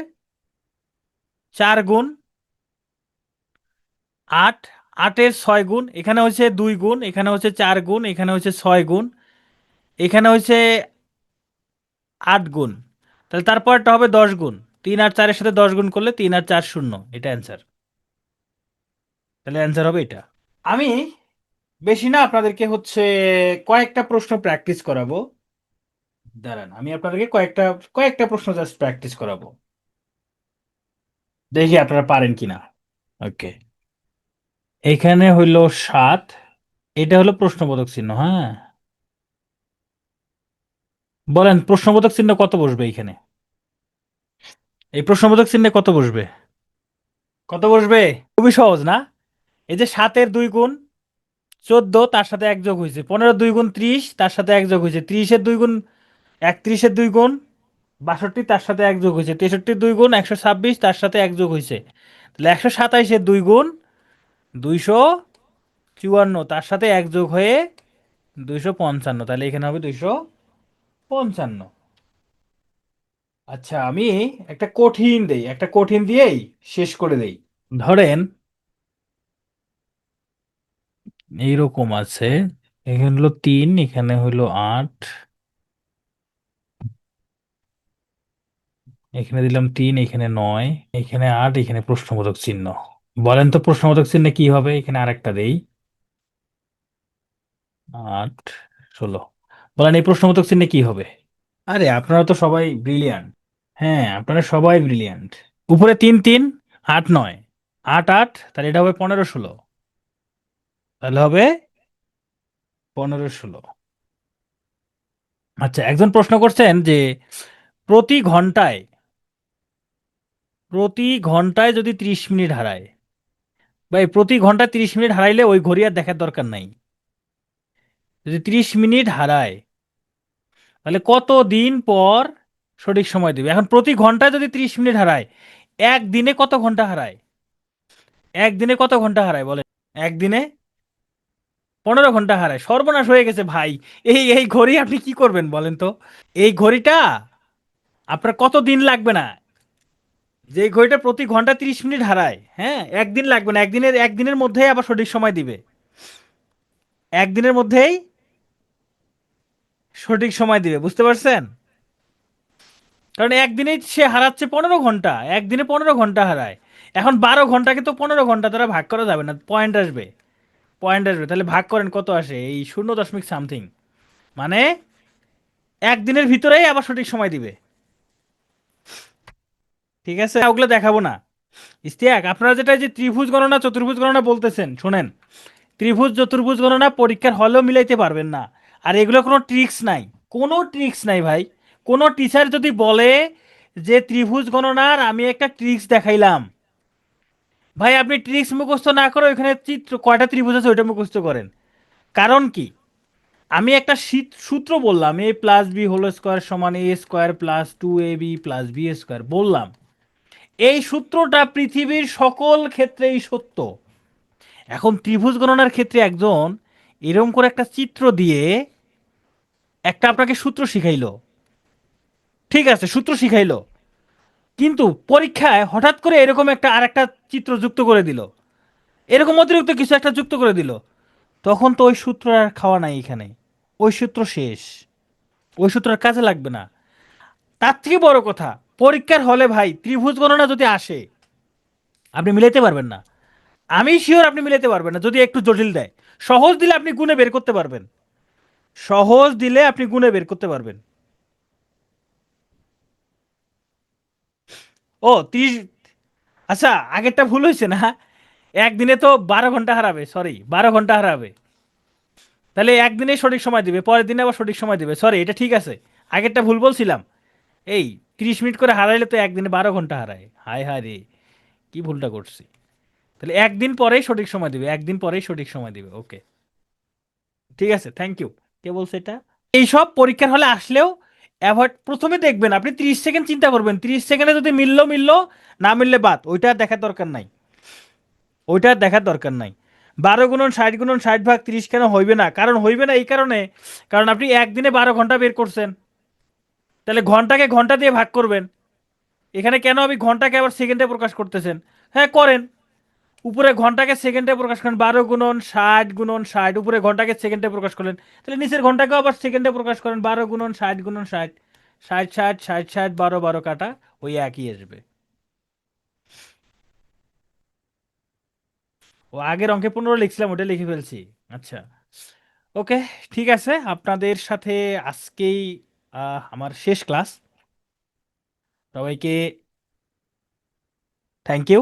4 গুণ 8, 8-এর 6 গুণ, এখানে হচ্ছে 2 গুণ, এখানে হচ্ছে 4 গুণ, এখানে হচ্ছে 6 গুণ, এখানে হচ্ছে 8 গুণ। তাহলে তারপরটা হবে 10 গুণ। 3 আর 4-এর সাথে 10 গুণ করলে 3 আর 4 0, এটা অ্যান্সার। তাহলে অ্যান্সার হবে এটা। আমি বেশি না, আপনাদেরকে হচ্ছে কয়েকটা প্রশ্ন প্র্যাকটিস করাবো। দাঁড়ান, আমি আপনাদেরকে কয়েকটা কয়েকটা প্রশ্ন জাস্ট প্র্যাকটিস করাবো, দেখি আপনারা পারেন কিনা। ওকে, এখানে হইল 7, এটা হলো প্রশ্নবোধক চিহ্ন, হ্যাঁ। বলেন প্রশ্নবোধক চিহ্ন কত বসবে এইখানে? এই প্রশ্নবোধক চিহ্নে কত বসবে? কত বসবে? খুবই সহজ না? এই যে 7-এর 2 গুণ 14, তার সাথে 1 যোগ হয়েছে, 15-এর 2 গুণ 30, তার সাথে 1 যোগ হয়েছে, 30-এর 2 গুণ 31-এর 2 গুণ 62, তার সাথে 1 যোগ হয়েছে, 63-এর 2 গুণ 126, তার সাথে 1 যোগ হয়েছে। তাহলে 127-এর 2 গুণ 254, তার সাথে 1 যোগ হয়ে 255, তাহলে এখানে হবে 255। আচ্ছা, আমি একটা কঠিন দিয়েই শেষ করে দেই। ধরেন এইরকম আছে, এখানে হলো 3, এখানে হলো 8, এখানে দিলাম 3, এখানে 9, এখানে 8, এখানে প্রশ্নবোধক চিহ্ন। বলেন তো প্রশ্নবোধক চিহ্নে কি হবে? এখানে আরেকটা দেই, 8, 16। বলেন এই প্রশ্নবোধক চিহ্নে কি হবে? আরে আপনারা তো সবাই ব্রিলিয়ান্ট। হ্যাঁ, আপনারা সবাই ব্রিলিয়ান্ট। উপরে 3, 3, 8, 9, 8, 8, তাহলে এটা হবে 15, 16, তাহলে হবে 15, 16। আচ্ছা, একজন প্রশ্ন করছেন যে প্রতি ঘন্টায় প্রতি ঘন্টায় যদি 30 মিনিট হারায়, ভাই প্রতি ঘন্টায় 30 মিনিট হারাইলে ওই ঘড়ি আর দেখার দরকার নাই। যদি 30 মিনিট হারায় তাহলে কত দিন পর সঠিক সময় দেবে? এখন প্রতি ঘন্টায় যদি 30 মিনিট হারায়, একদিনে কত ঘন্টা হারায়? একদিনে কত ঘন্টা হারায় বলেন? একদিনে 15 ঘন্টা হারায়। সর্বনাশ হয়ে গেছে ভাই। এই ঘড়ি আপনি কি করবেন বলেন তো? এই ঘড়িটা আপনার কত দিন লাগবে না, যে ঘড়িটা প্রতি ঘন্টা 30 মিনিট হারায়, হ্যাঁ, একদিন লাগবে না, একদিনের মধ্যেই আবার সঠিক সময় দিবে। একদিনের মধ্যেই সঠিক সময় দিবে, বুঝতে পারছেন? কারণ একদিনেই সে হারাচ্ছে 15 ঘন্টা, একদিনে 15 ঘন্টা হারায়। এখন 12 ঘন্টাকে তো 15 ঘন্টা দ্বারা ভাগ করা যাবে না, পয়েন্ট আসবে। পয়েন্ট আসবে, তাহলে ভাগ করেন কত আসে, এই 0.সামথিং, মানে একদিনের ভিতরেই আবার সঠিক সময় দিবে। ঠিক আছে, ওগুলো দেখাবো না। ইস্তিয়াক, আপনারা যেটা যে ত্রিভুজ গণনা চতুর্ভুজ গণনা বলতেছেন, শোনেন, ত্রিভুজ চতুর্ভুজ গণনা পরীক্ষার হলেও মিলাইতে পারবেন না। আর এগুলো কোনো ট্রিক্স নাই, কোনো ট্রিক্স নাই ভাই। কোনো টিচার যদি বলে যে ত্রিভুজ গণনার আমি একটা ট্রিক্স দেখাইলাম, ভাই আপনি ট্রিক্স মুখস্থ না করে ওইখানে চিত্র কয়টা ত্রিভুজ আছে ওইটা মুখস্থ করেন। কারণ কি, আমি একটা সূত্র বললাম, a plus b whole square সমান a square plus 2ab plus b square বললাম। এই সূত্রটা পৃথিবীর সকল ক্ষেত্রেই সত্য। এখন ত্রিভুজ গণনার ক্ষেত্রে একজন এরকম করে একটা চিত্র দিয়ে একটা আপনাকে সূত্র শিখাইলো, ঠিক আছে সূত্র শিখাইলো, কিন্তু পরীক্ষায় হঠাৎ করে এরকম একটা আরেকটা চিত্র যুক্ত করে দিল, এরকম অতিরিক্ত কিছু একটা যুক্ত করে দিল, তখন তো ওই সূত্র আর খাওয়া নাই এখানে, ওই সূত্র শেষ, ওই সূত্র আর কাজে লাগবে না। তার থেকে বড় কথা, পরীক্ষার হলে ভাই ত্রিভুজ গণনা যদি আসে, আপনি মিলাইতে পারবেন না। আমি শিওর আপনি মিলাইতে পারবেন না যদি একটু জটিল দেয়। সহজ দিলে আপনি গুণে বের করতে পারবেন, সহজ দিলে আপনি গুণে বের করতে পারবেন। ও 30, আচ্ছা আগেরটা ভুল হয়েছে না, একদিনে তো 12 ঘন্টা হারাবে, সরি 12 ঘন্টা হারাবে, তাহলে একদিনে সঠিক সময় দিবে, পরের দিনে আবার সঠিক সময় দিবে, সরি এটা ঠিক আছে। আগেরটা ভুল বলছিলাম। এই 30 মিনিট করে হারাইলে তো একদিনে 12 ঘন্টা হারায়, হায় হায় রে, কি ভুলটা করছি। তাহলে একদিন পরেই সঠিক সময় দিবে, একদিন পরেই সঠিক সময় দিবে, ওকে। ঠিক আছে, থ্যাংক ইউ। কে বলছে এটা? এইসব পরীক্ষার হলে আসলেও অ্যাভয়েড, প্রথমে দেখবেন আপনি 30 সেকেন্ড চিন্তা করবেন, 30 সেকেন্ডে যদি মিললো মিললো, না মিললে বাদ, ওইটা আর দেখার দরকার নাই, ওইটা আর দেখার দরকার নাই। 12 গুণন 60 গুণন 60 ভাগ 30 কেন হইবে না? কারণ হইবে না এই কারণে, কারণ আপনি একদিনে 12 ঘন্টা বের করছেন, তাহলে ঘন্টাকে ঘন্টা দিয়ে ভাগ করবেন। এখানে কেন আমি ঘন্টাকে আবার সেকেন্ডে প্রকাশ করতেছেন? হ্যাঁ করেন, উপরে ঘন্টাকে সেকেন্ডে প্রকাশ করেন, 12 গুণন 60 গুণন 60, উপরে ঘন্টাকে সেকেন্ডে প্রকাশ করলেন, তাহলে নিচের ঘন্টাকেও আবার সেকেন্ডে প্রকাশ করেন, 12 গুণন 60 গুণন 60, 60 60 60 60, 12 12 কাটা, ওই একই আসবে। ও আগের অঙ্কে 15 লিখছিলাম, ওটা লিখে ফেলছি। আচ্ছা, ওকে, ঠিক আছে, আপনাদের সাথে আজকেই আমার শেষ ক্লাস। সবাইকে থ্যাংক ইউ।